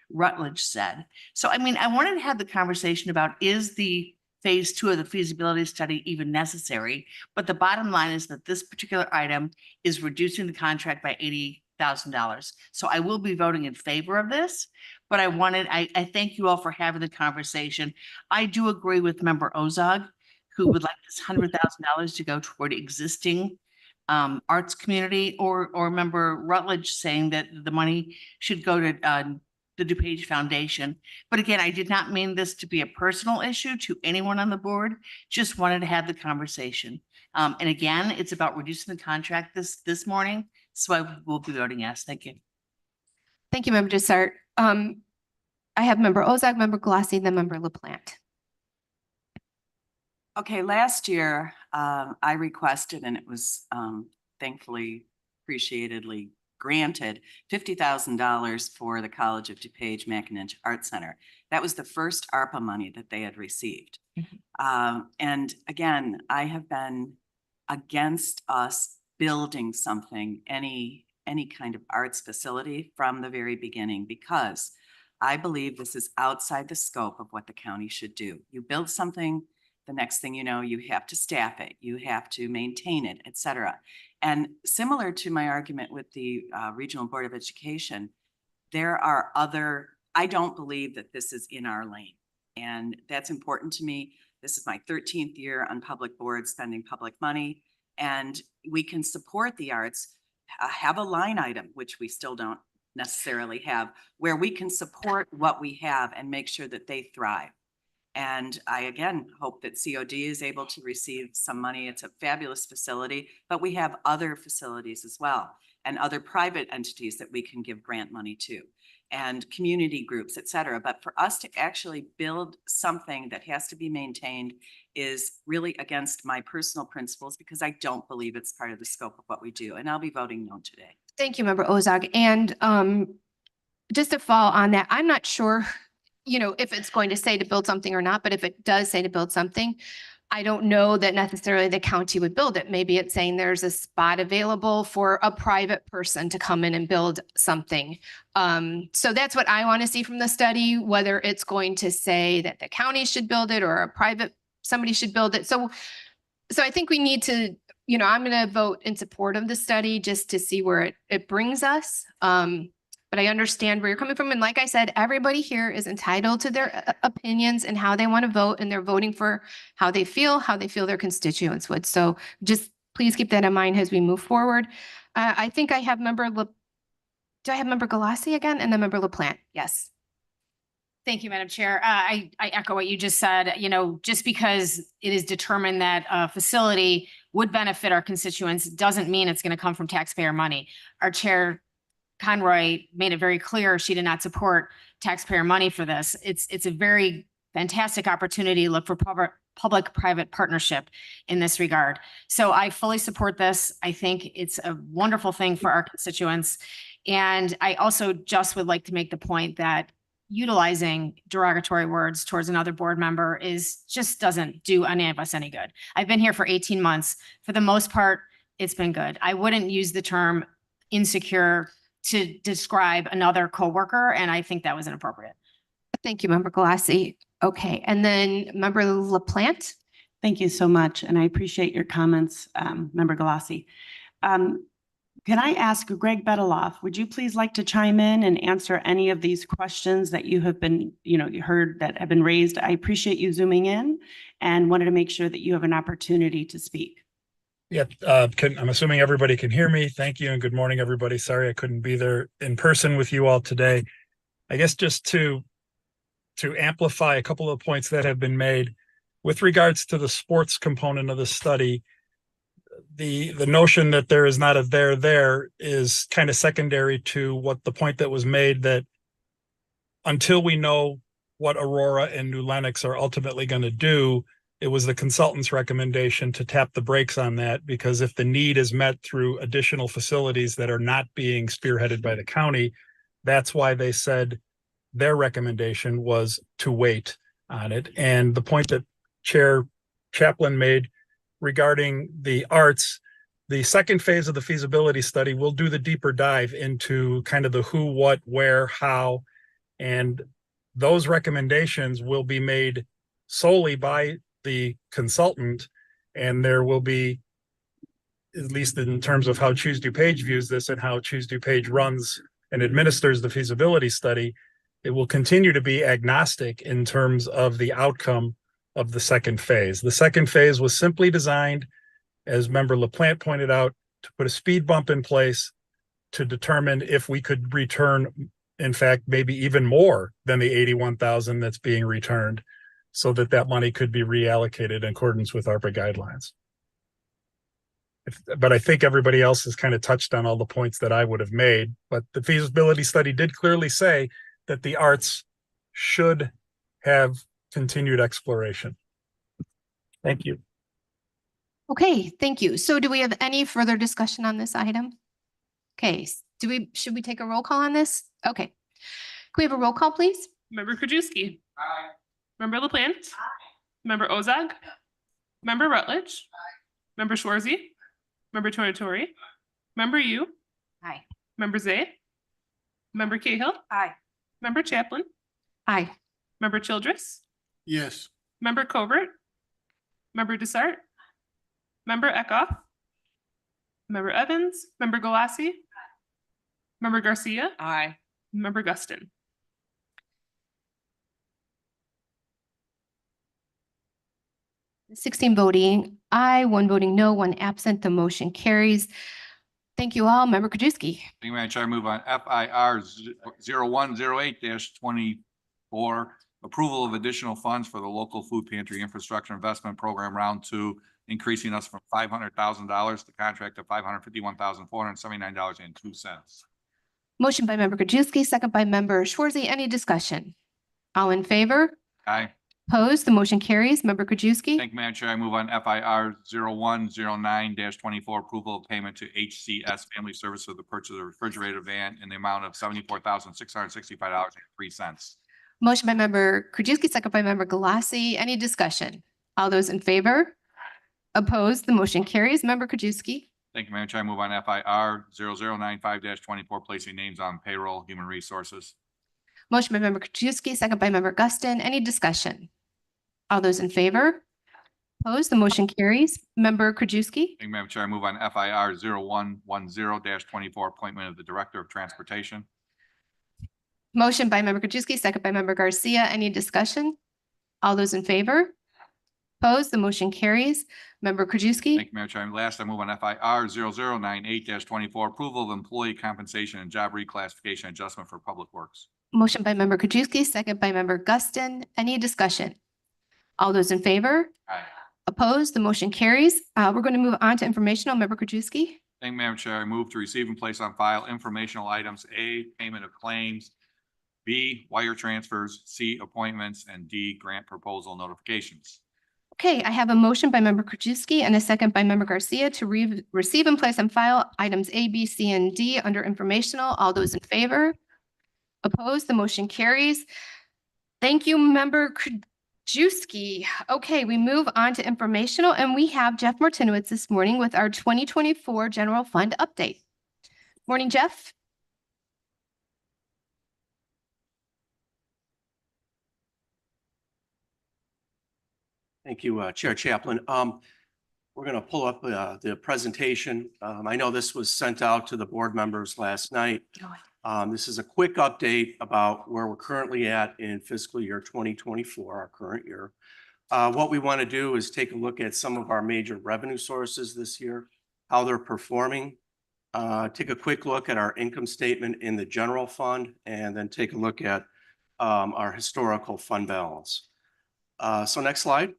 Rutledge said. So, I wanted to have the conversation about, is the phase 2 of the feasibility study even necessary? But the bottom line is that this particular item is reducing the contract by $80,000. So I will be voting in favor of this, but I thank you all for having the conversation. I do agree with Member Ozog, who would like this $100,000 to go toward existing arts community, or Member Rutledge saying that the money should go to the DuPage Foundation. But again, I did not mean this to be a personal issue to anyone on the board, just wanted to have the conversation. And again, it's about reducing the contract this morning, so I will be voting yes. Thank you. Thank you, Member Desart. I have Member Ozog, Member Glossy, then Member LaPlante. Okay, last year, I requested, and it was thankfully, appreciatedly granted $50,000 for the College of DuPage Macinich Art Center. That was the first ARPA money that they had received. And again, I have been against us building something, any kind of arts facility from the very beginning, because I believe this is outside the scope of what the county should do. You build something, the next thing you know, you have to staff it, you have to maintain it, et cetera. And similar to my argument with the Regional Board of Education, there are I don't believe that this is in our lane. And that's important to me. This is my 13th year on public boards spending public money, and we can support the arts, have a line item, which we still don't necessarily have, where we can support what we have and make sure that they thrive. And I, again, hope that COD is able to receive some money. It's a fabulous facility, but we have other facilities as well, and other private entities that we can give grant money to, and community groups, et cetera. But for us to actually build something that has to be maintained is really against my personal principles, because I don't believe it's part of the scope of what we do. And I'll be voting no today. Thank you, Member Ozog. And just to fall on that, I'm not sure, if it's going to say to build something or not, but if it does say to build something, I don't know that necessarily the county would build it. Maybe it's saying there's a spot available for a private person to come in and build something. So that's what I want to see from the study, whether it's going to say that the county should build it or somebody should build it. So I think we need to, I'm going to vote in support of the study just to see where it brings us. But I understand where you're coming from. And like I said, everybody here is entitled to their opinions and how they want to vote, and they're voting for how they feel their constituents would. So just please keep that in mind as we move forward. I think I have do I have Member Galassi again and then Member LaPlante? Yes. Thank you, Madam Chair. I echo what you just said. Just because it is determined that a facility would benefit our constituents doesn't mean it's going to come from taxpayer money. Our Chair Conroy made it very clear she did not support taxpayer money for this. It's a very fantastic opportunity to look for public-private partnership in this regard. So I fully support this. I think it's a wonderful thing for our constituents. And I also just would like to make the point that utilizing derogatory words towards another board member just doesn't do any of us any good. I've been here for 18 months. For the most part, it's been good. I wouldn't use the term insecure to describe another coworker, and I think that was inappropriate. Thank you, Member Galassi. Okay, and then Member LaPlante. Thank you so much, and I appreciate your comments, Member Galassi. Can I ask Greg Bedeloff, would you please like to chime in and answer any of these questions that you have been, you heard that have been raised? I appreciate you zooming in and wanted to make sure that you have an opportunity to speak. Yeah, I'm assuming everybody can hear me. Thank you and good morning, everybody. Sorry I couldn't be there in person with you all today. I guess just to amplify a couple of points that have been made with regards to the sports component of the study, the notion that there is not a there is kind of secondary to what the point that was made, that until we know what Aurora and New Lenox are ultimately going to do, it was the consultant's recommendation to tap the brakes on that, because if the need is met through additional facilities that are not being spearheaded by the county, that's why they said their recommendation was to wait on it. And the point that Chair Chaplin made regarding the arts, the second phase of the feasibility study will do the deeper dive into kind of the who, what, where, how, and those recommendations will be made solely by the consultant, and there will be, at least in terms of how Choose DuPage views this and how Choose DuPage runs and administers the feasibility study, it will continue to be agnostic in terms of the outcome of the second phase. The second phase was simply designed, as Member LaPlante pointed out, to put a speed bump in place to determine if we could return, in fact, maybe even more than the 81,000 that's being returned, so that money could be reallocated in accordance with ARPA guidelines. But I think everybody else has kind of touched on all the points that I would have made. But the feasibility study did clearly say that the arts should have continued exploration. Thank you. Okay, thank you. So do we have any further discussion on this item? Okay, Should we take a roll call on this? Okay. Can we have a roll call, please? Member Krajewski. Aye. Member LaPlante. Aye. Member Ozag. Member Rutledge. Member Schwarzy. Member Tornatori. Member Yu. Aye. Member Zay. Member Cahill. Aye. Member Chaplin. Aye. Member Childress. Yes. Member Covert. Member Desart. Member Eckhoff. Member Evans. Member Galassi. Member Garcia. Aye. Member Guston. Sixteen voting aye, one voting no, one absent. The motion carries. Thank you all. Member Krajewski. Thank you, Madam Chair. I move on FIR 0108 24, approval of additional funds for the local food pantry infrastructure investment program round 2, increasing us from $500,000 to contract of $551,479.02. Motion by member Krajewski, second by member Schwarzy. Any discussion? All in favor? Aye. Opposed? The motion carries. Member Krajewski. Thank you, Madam Chair. I move on FIR 0109 24, approval of payment to HCS Family Service for the purchase of a refrigerator van in the amount of $74,665.03. Motion by member Krajewski, second by member Galassi. Any discussion? All those in favor? Opposed? The motion carries. Member Krajewski. Thank you, Madam Chair. I move on FIR 0095 24, placing names on payroll, human resources. Motion by member Krajewski, second by member Guston. Any discussion? All those in favor? Opposed? The motion carries. Member Krajewski. Thank you, Madam Chair. I move on FIR 0110 24, appointment of the Director of Transportation. Motion by member Krajewski, second by member Garcia. Any discussion? All those in favor? Opposed? The motion carries. Member Krajewski. Thank you, Madam Chair. And last, I move on FIR 0098 24, approval of employee compensation and job reclassification adjustment for Public Works. Motion by member Krajewski, second by member Guston. Any discussion? All those in favor? Aye. Opposed? The motion carries. We're going to move on to informational. Member Krajewski. Thank you, Madam Chair. I move to receive and place on file informational items: A, payment of claims; B, wire transfers; C, appointments; and D, grant proposal notifications. Okay, I have a motion by member Krajewski and a second by member Garcia to receive and place on file items A, B, C, and D under informational. All those in favor? Opposed? The motion carries. Thank you, member Krajewski. Okay, we move on to informational, and we have Jeff Martinowitz this morning with our 2024 general fund update. Morning, Jeff. Thank you, Chair Chaplin. We're going to pull up the presentation. I know this was sent out to the board members last night. This is a quick update about where we're currently at in fiscal year 2024, our current year. What we want to do is take a look at some of our major revenue sources this year, how they're performing. Take a quick look at our income statement in the general fund, and then take a look at our historical fund balance. So next slide.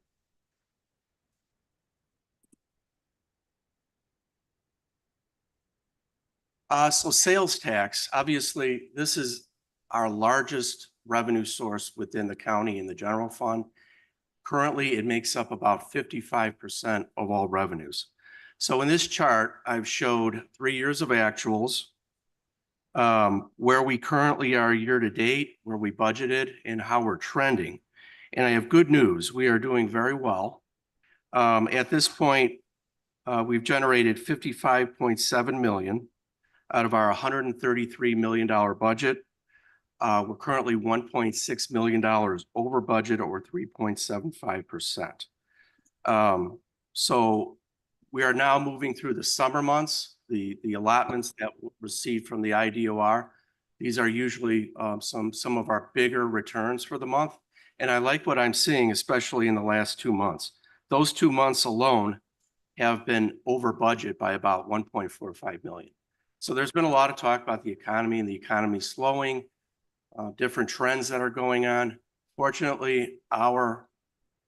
So sales tax, obviously, this is our largest revenue source within the county in the general fund. Currently, it makes up about 55% of all revenues. So in this chart, I've showed 3 years of actuals, where we currently are year to date, where we budgeted, and how we're trending. And I have good news. We are doing very well. At this point, we've generated $55.7 million out of our $133 million budget. We're currently $1.6 million over budget, or 3.75%. So we are now moving through the summer months, the allotments that we received from the IDOR. These are usually some of our bigger returns for the month. And I like what I'm seeing, especially in the last 2 months. Those 2 months alone have been over budget by about 1.45 million. So there's been a lot of talk about the economy and the economy slowing, different trends that are going on. Fortunately, our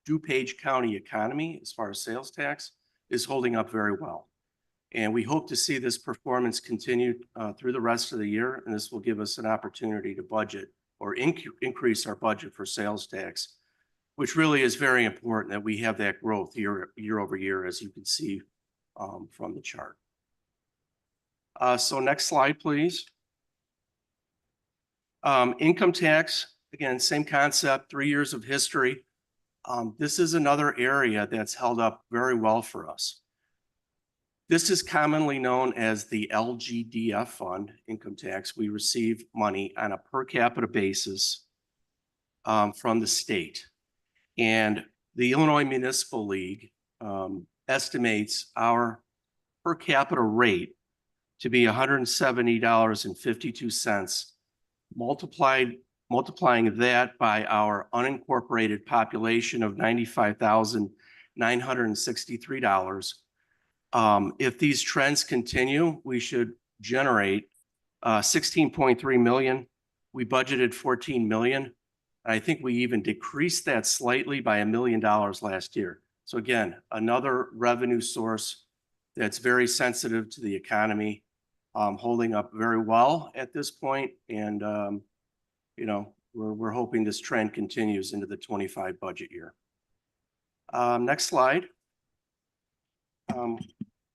DuPage County economy, as far as sales tax, is holding up very well. And we hope to see this performance continue through the rest of the year. And this will give us an opportunity to budget or increase our budget for sales tax, which really is very important that we have that growth year over year, as you can see from the chart. So next slide, please. Income tax, again, same concept, 3 years of history. This is another area that's held up very well for us. This is commonly known as the LGDF fund, income tax. We receive money on a per capita basis from the state. And the Illinois Municipal League estimates our per capita rate to be $170.52, multiplying that by our unincorporated population of $95,963. If these trends continue, we should generate 16.3 million. We budgeted 14 million. I think we even decreased that slightly by $1 million last year. So again, another revenue source that's very sensitive to the economy, holding up very well at this point. And, you know, we're hoping this trend continues into the 25 budget year. Next slide.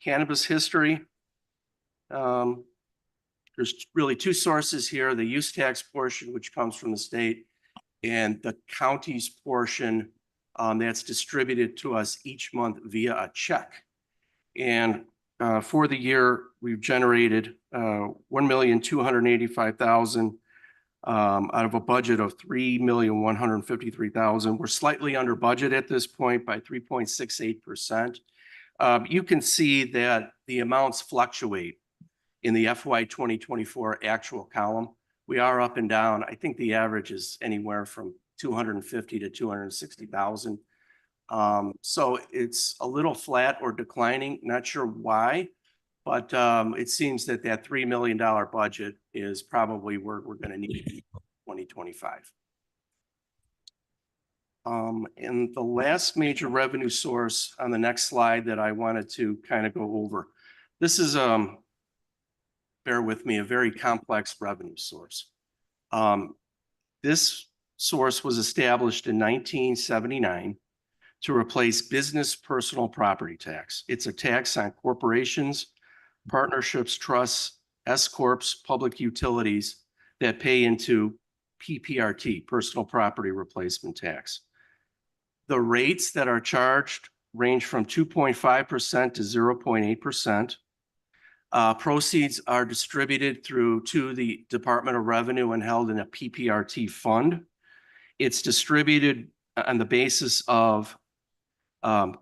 Cannabis history. There's really two sources here, the use tax portion, which comes from the state, and the county's portion that's distributed to us each month via a check. And for the year, we've generated $1,285,000 out of a budget of $3,153,000. We're slightly under budget at this point by 3.68%. You can see that the amounts fluctuate in the FY 2024 actual column. We are up and down. I think the average is anywhere from 250 to 260,000. So it's a little flat or declining, not sure why, but it seems that that $3 million budget is probably where we're going to need in 2025. And the last major revenue source on the next slide that I wanted to kind of go over. This is, bear with me, a very complex revenue source. This source was established in 1979 to replace business personal property tax. It's a tax on corporations, partnerships, trusts, S-corps, public utilities that pay into PPRT, personal property replacement tax. The rates that are charged range from 2.5% to 0.8%. Proceeds are distributed to the Department of Revenue and held in a PPRT fund. It's distributed on the basis of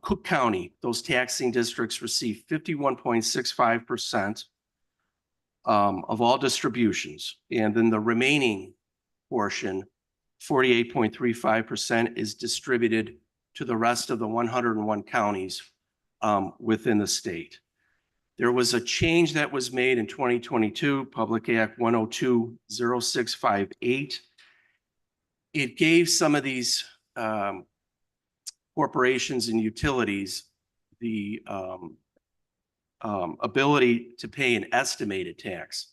Cook County. Those taxing districts receive 51.65% of all distributions. And then the remaining portion, 48.35%, is distributed to the rest of the 101 counties within the state. There was a change that was made in 2022, Public Act 102-0658. It gave some of these corporations and utilities the ability to pay an estimated tax.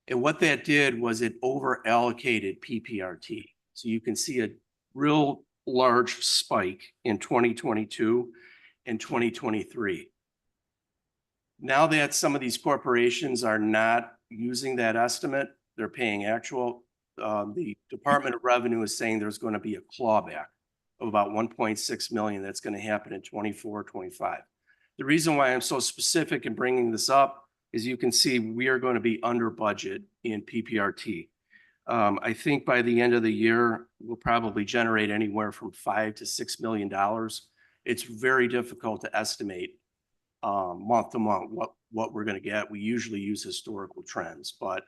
And what that did was it over allocated PPRT. So you can see a real large spike in 2022 and 2023. Now that some of these corporations are not using that estimate, they're paying actual, the Department of Revenue is saying there's going to be a clawback of about 1.6 million that's going to happen in 24, 25. The reason why I'm so specific in bringing this up is you can see we are going to be under budget in PPRT. I think by the end of the year, we'll probably generate anywhere from $5 to $6 million. It's very difficult to estimate month to month what we're going to get. We usually use historical trends, but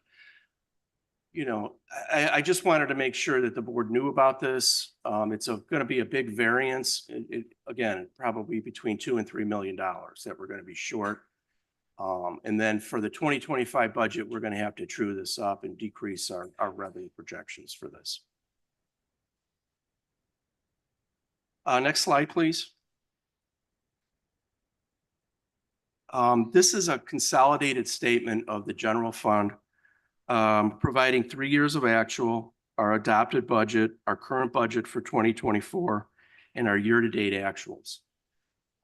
you know, I just wanted to make sure that the board knew about this. It's going to be a big variance. Again, probably between $2 and $3 million that we're going to be short. And then for the 2025 budget, we're going to have to true this up and decrease our revenue projections for this. Next slide, please. This is a consolidated statement of the general fund, providing 3 years of actual, our adopted budget, our current budget for 2024, and our year-to-date actuals.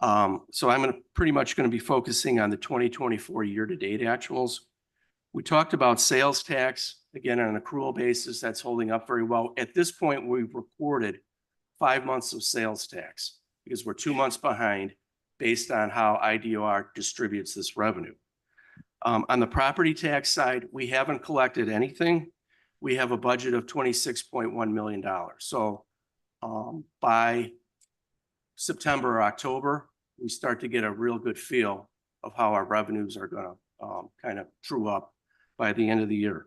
So I'm pretty much going to be focusing on the 2024 year-to-date actuals. We talked about sales tax, again, on an accrual basis, that's holding up very well. At this point, we've recorded 5 months of sales tax because we're 2 months behind based on how IDOR distributes this revenue. On the property tax side, we haven't collected anything. We have a budget of $26.1 million. So by September or October, we start to get a real good feel of how our revenues are going to kind of true up by the end of the year.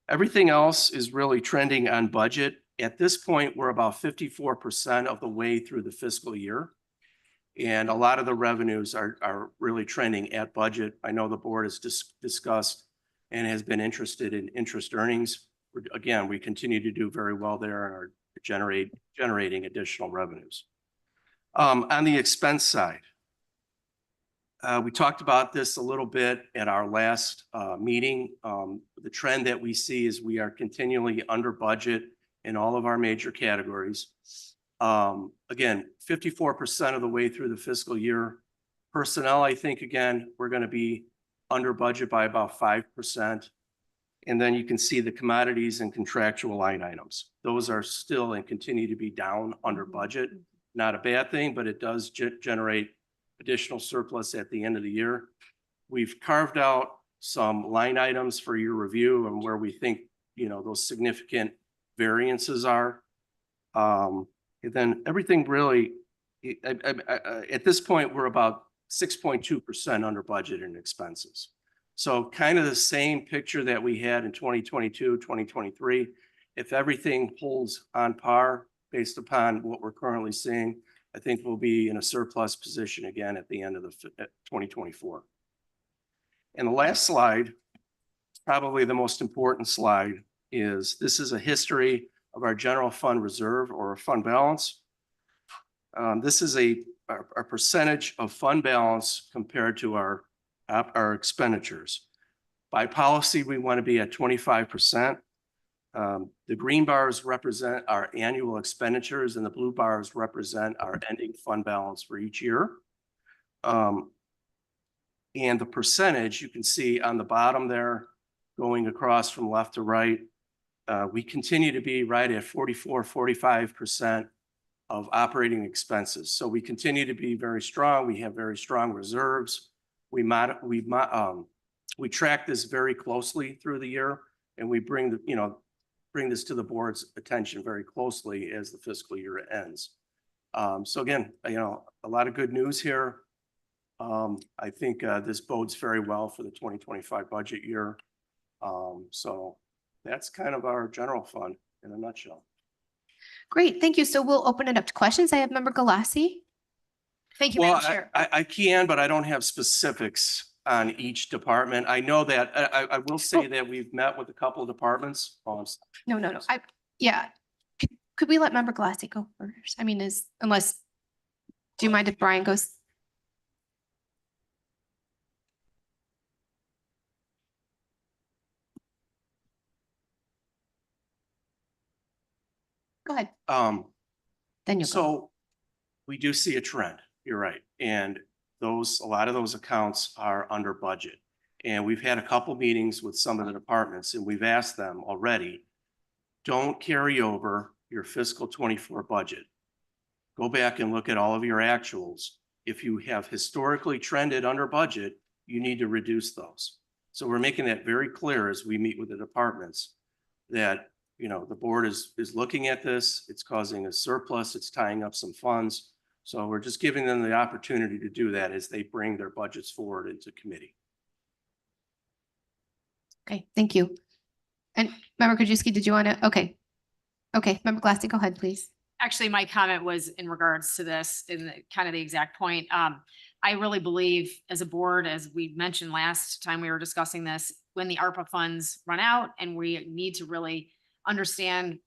Everything else is really trending on budget. At this point, we're about 54% of the way through the fiscal year. And a lot of the revenues are really trending at budget. I know the board has discussed and has been interested in interest earnings. Again, we continue to do very well there and are generating additional revenues. On the expense side, we talked about this a little bit at our last meeting. The trend that we see is we are continually under budget in all of our major categories. Again, 54% of the way through the fiscal year. Personnel, I think, again, we're going to be under budget by about 5%. And then you can see the commodities and contractual line items. Those are still and continue to be down under budget. Not a bad thing, but it does generate additional surplus at the end of the year. We've carved out some line items for your review and where we think, those significant variances are. And then everything really, at this point, we're about 6.2% under budget in expenses. So kind of the same picture that we had in 2022, 2023. If everything holds on par based upon what we're currently seeing, I think we'll be in a surplus position again at the end of the 2024. And the last slide, probably the most important slide, is this is a history of our general fund reserve or fund balance. This is a percentage of fund balance compared to our expenditures. By policy, we want to be at 25%. The green bars represent our annual expenditures and the blue bars represent our ending fund balance for each year. And the percentage you can see on the bottom there going across from left to right, we continue to be right at 45% of operating expenses. So we continue to be very strong. We have very strong reserves. We track this very closely through the year, and we bring this to the board's attention very closely as the fiscal year ends. So again, a lot of good news here. I think this bodes very well for the 2025 budget year. So that's kind of our general fund in a nutshell. Great, thank you. So we'll open it up to questions. I have Member Galassi. Thank you, Well, Madam Chair. I can, but I don't have specifics on each department. I know that I will say that we've met with a couple of departments. No. Yeah. Could we let Member Galassi go first? I mean, do you mind if Brian goes? Go ahead. Then you go. So we do see a trend. You're right. And a lot of those accounts are under budget. And we've had a couple meetings with some of the departments and we've asked them already, don't carry over your fiscal 24 budget. Go back and look at all of your actuals. If you have historically trended under budget, you need to reduce those. So we're making that very clear as we meet with the departments that, the board is looking at this. It's causing a surplus. It's tying up some funds. So we're just giving them the opportunity to do that as they bring their budgets forward into committee. Okay, thank you. And Member Krajewski, did you want to? Okay, Member Galassi, go ahead, please. Actually, my comment was in regards to this, in kind of the exact point. I really believe as a board, as we mentioned last time we were discussing this, when the ARPA funds run out and we need to really understand,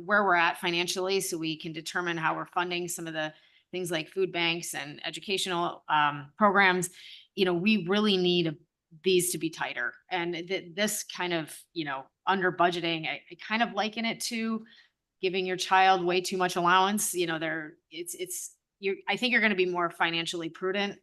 where we're at financially so we can determine how we're funding some of the things like food banks and educational programs, we really need these to be tighter. And this kind of, under budgeting, I kind of liken it to giving your child way too much allowance. It's I think you're gonna be more financially prudent,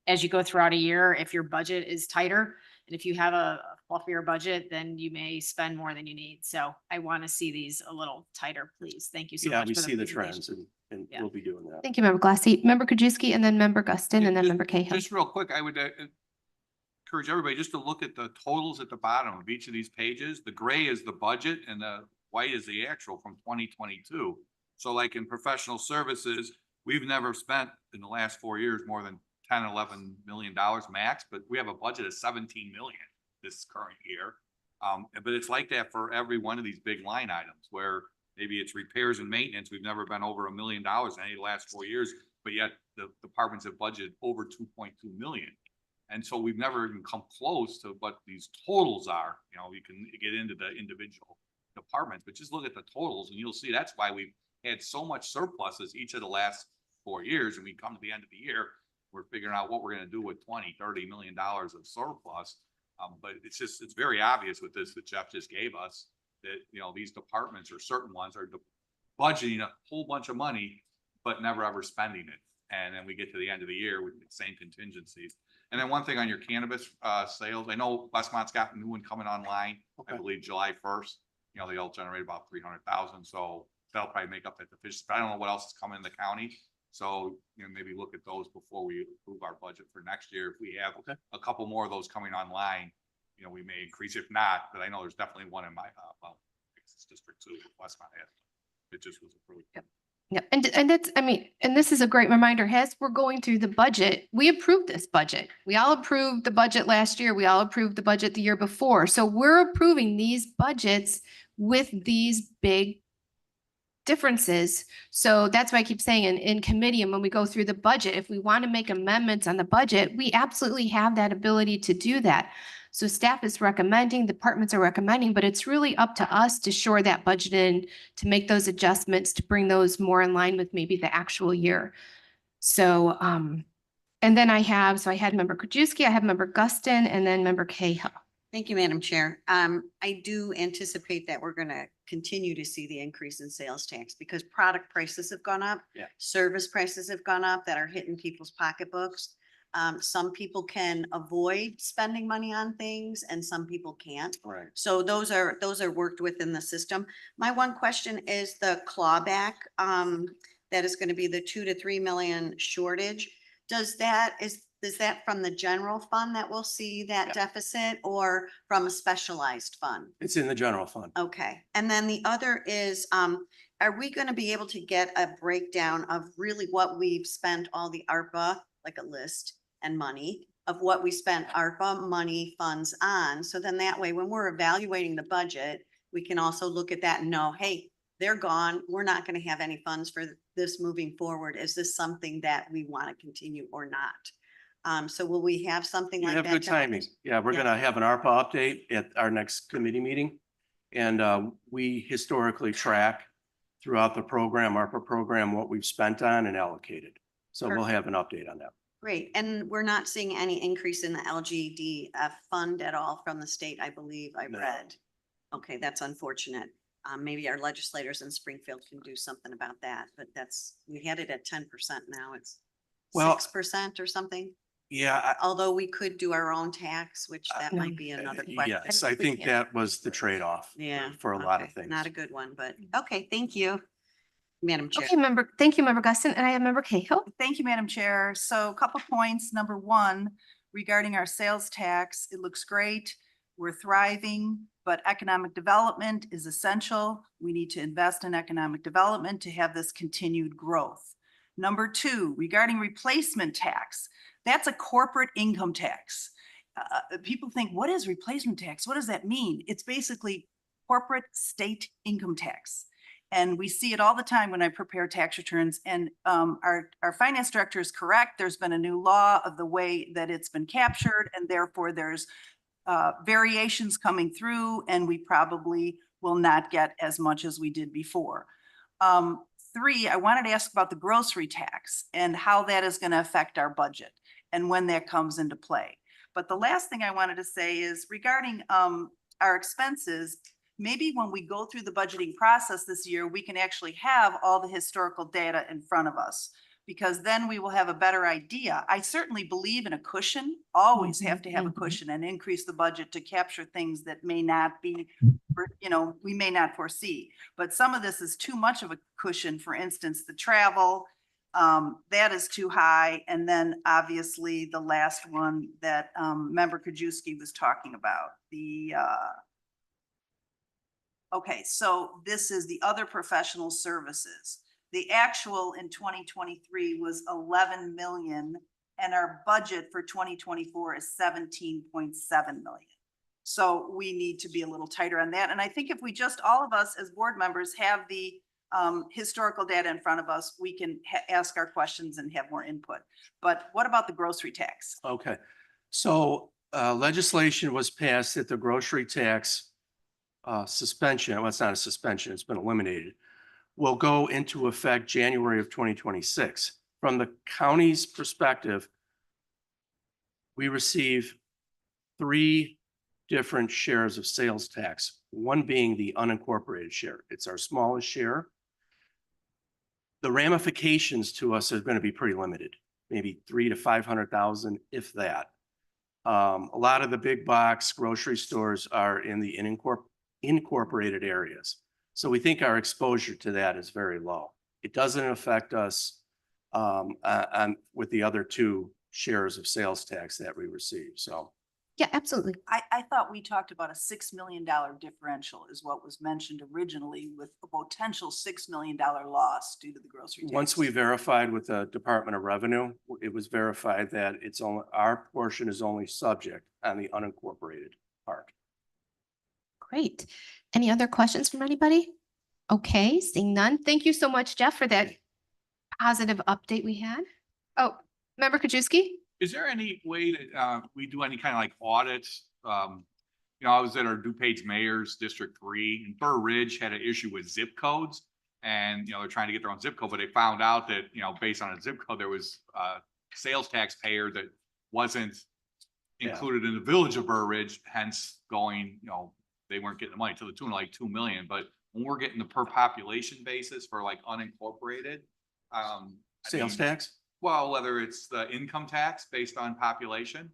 as you go throughout a year, if your budget is tighter. And if you have a fluffier budget, then you may spend more than you need. So I want to see these a little tighter, please. Thank you so Yeah, much. we for see the presentation. trends and Yeah. we'll be doing that. Thank you, Member Glassy. Member Krajewski, and then Member Guston, and then Just- Member Cahill. Just real quick, I would encourage everybody just to look at the totals at the bottom of each of these pages. The gray is the budget and the white is the actual from 2022. So like in professional services, we've never spent in the last 4 years more than 10, $11 million max, but we have a budget of 17 million this current year. But it's like that for every one of these big line items where maybe it's repairs and maintenance. We've never been over $1 million in any of the last 4 years, but yet the departments have budgeted over 2.2 million. And so we've never even come close to what these totals are. You know, you can get into the individual departments, but just look at the totals and you'll see that's why we've had so much surpluses each of the last 4 years. And we come to the end of the year, we're figuring out what we're going to do with 20, $30 million of surplus. But it's very obvious with this that Jeff just gave us that, you know, these departments or certain ones are budgeting a whole bunch of money, but never ever spending it. And then we get to the end of the year with the same contingencies. And then one thing on your cannabis sales, I know Westmont's got a new one coming online, I believe July 1st. You know, they'll generate about 300,000. So that'll probably make up that deficiency. I don't know what else is coming in the county. So, you know, maybe look at those before we approve our budget for next year. If we have a couple more of those coming online, you know, we may increase. If not, but I know there's definitely one in my, well, it's District 2, Westmont has. It just was approved. Yep. Yep. And that's, I mean, and this is a great reminder, as we're going through the budget, we approved this budget. We all approved the budget last year. We all approved the budget the year before. So we're approving these budgets with these big differences. So that's why I keep saying in committee and when we go through the budget, if we want to make amendments on the budget, we absolutely have that ability to do that. So staff is recommending, departments are recommending, but it's really up to us to shore that budget in, to make those adjustments, to bring those more in line with maybe the actual year. So, and then I had Member Krajewski, I have Member Guston, and then Member Cahill. Thank you, Madam Chair. I do anticipate that we're gonna continue to see the increase in sales tax because product prices have gone up. Yeah. Service prices have gone up that are hitting people's pocketbooks. Some people can avoid spending money on things and some people can't. Right. So those are worked within the system. My one question is the clawback, that is gonna be the 2 to 3 million shortage. Is that from the general fund that we'll see that deficit or from a specialized fund? It's in the general fund. Okay, and then the other is, are we gonna be able to get a breakdown of really what we've spent all the ARPA, like a list and money of what we spent ARPA money funds on? So then that way, when we're evaluating the budget, we can also look at that and know, hey, they're gone. We're not gonna have any funds for this moving forward. Is this something that we want to continue or not? So will we have something You like have that? good to help timing. us? Yeah, we're Yeah. gonna have an ARPA update at our next committee meeting. And we historically track throughout the program, ARPA program, what we've spent on and allocated. So we'll have an update on that. Great. And we're not seeing any increase in the LGDF fund at all from the state, I believe I No. read. Okay, that's unfortunate. Maybe our legislators in Springfield can do something about that, but we had it at 10% now. It's Well, 6% or something. Yeah, Although we could do our own tax, which that might be another question. yes, I think that was the trade-off Yeah. for a lot of okay, things. Not a good one, but okay, thank you, Madam Chair. Okay, thank you, Member Guston, and I have Member Cahill. Thank you, Madam Chair. So a couple points. Number one, regarding our sales tax, it looks great. We're thriving, but economic development is essential. We need to invest in economic development to have this continued growth. Number two, regarding replacement tax, that's a corporate income tax. People think, what is replacement tax? What does that mean? It's basically corporate state income tax. And we see it all the time when I prepare tax returns. And our finance director is correct. There's been a new law of the way that it's been captured, and therefore there's variations coming through, and we probably will not get as much as we did before. Three, I wanted to ask about the grocery tax and how that is going to affect our budget and when that comes into play. But the last thing I wanted to say is regarding our expenses, maybe when we go through the budgeting process this year, we can actually have all the historical data in front of us. because then we will have a better idea. I certainly believe in a cushion, always have to have a Mhm. cushion and increase the budget to capture things that may not be, we may not foresee. But some of this is too much of a cushion. For instance, the travel, that is too high. And then obviously the last one that Member Krajewski was talking about, okay, so this is the other professional services. The actual in 2023 was 11 million and our budget for 2024 is 17.7 million. So we need to be a little tighter on that. And I think if we just, all of us as board members have the historical data in front of us, we can ask our questions and have more input. But what about the grocery tax? Okay, so legislation was passed that the grocery tax suspension, well, it's not a suspension, it's been eliminated, will go into effect January of 2026. From the county's perspective, we receive 3 different shares of sales tax, one being the unincorporated share. It's our smallest share. The ramifications to us are going to be pretty limited, maybe 300,000 to 500,000, if that. A lot of the big box grocery stores are in the incorporated areas. So we think our exposure to that is very low. It doesn't affect us with the other 2 shares of sales tax that we receive. So Yeah, absolutely. I thought we talked about a $6 million differential is what was mentioned originally, with a potential $6 million loss due to the grocery tax. once we verified with the Department of Revenue, it was verified that it's only, our portion is only subject on the unincorporated part. Great. Any other questions from anybody? Okay, seeing none. Thank you so much, Jeff, for that positive update we had. Oh, Member Krajewski? Is there any way that we do any kind of like audits? You know, I was at our DuPage Mayor's District 3 and Burr Ridge had an issue with zip codes. And, you know, they're trying to get their own zip code, but they found out that, you know, based on a zip code, there was a sales taxpayer that wasn't included in the village of Burr Ridge, hence going, you know, they weren't getting the money to the tune of like 2 million. But when we're getting the per population basis for like unincorporated, Sales tax? well, whether it's the income tax based on population,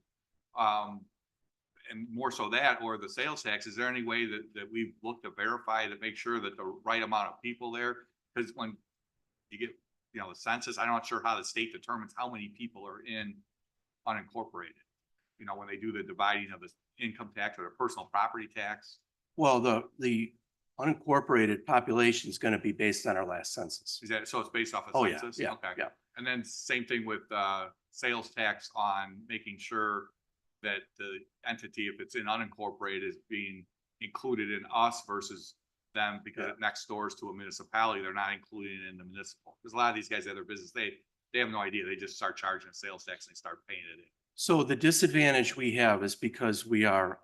and more so that, or the sales tax, is there any way that we've looked to verify to make sure that the right amount of people there? Because when you get, you know, the census, I'm not sure how the state determines how many people are in unincorporated. You know, when they do the dividing of the income tax or the personal property tax. Well, the unincorporated population is going to be based on our last census. Is that, so it's based off of Oh, yeah, census? yeah, Okay. yeah. And then same thing with sales tax on making sure that the entity, if it's in unincorporated, is being included in us versus them, because it next doors to a municipality, they're not included in the municipal. Because a lot of these guys have their business, they have no idea. They just start charging a sales tax and they start paying it in. So the disadvantage we have is because we are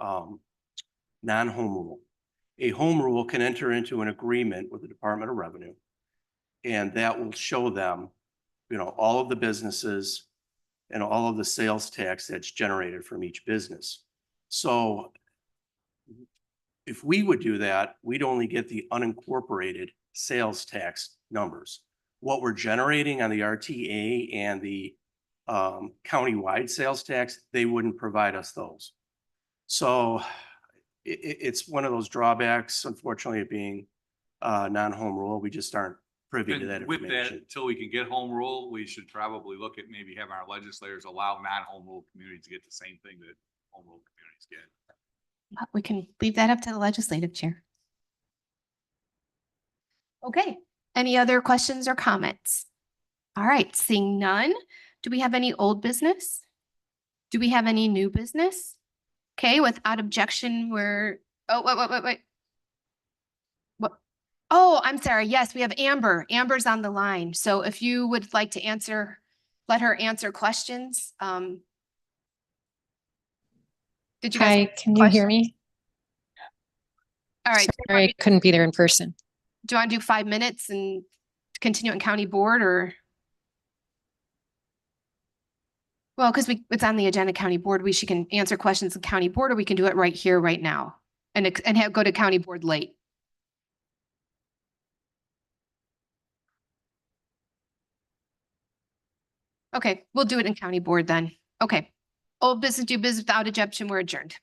non-home rule. A home rule can enter into an agreement with the Department of Revenue, and that will show them, you know, all of the businesses and all of the sales tax that's generated from each business. So if we would do that, we'd only get the unincorporated sales tax numbers. What we're generating on the RTA and the countywide sales tax, they wouldn't provide us those. So it's one of those drawbacks, unfortunately, of being non-home rule. We just aren't privy to that And with that, information. until we can get home rule, we should probably look at maybe having our legislators allow non-home rule communities to get the same thing that home rule communities get. We can leave that up to the legislative chair. Okay, any other questions or comments? All right, seeing none. Do we have any old business? Do we have any new business? Okay, without objection, we're, oh, wait. What? Oh, I'm sorry. Yes, we have Amber. Amber's on the line. So if you would like to answer, let her answer questions. Did you guys? Hi, can you hear me? All right. Sorry, I couldn't be there in person. Do you want to do 5 minutes and continue in county board, or? Well, because it's on the agenda, county board, she can answer questions in county board, or we can do it right here, right now, and go to county board late. Okay, we'll do it in county board then. Okay. Old business, do business without objection, we're adjourned.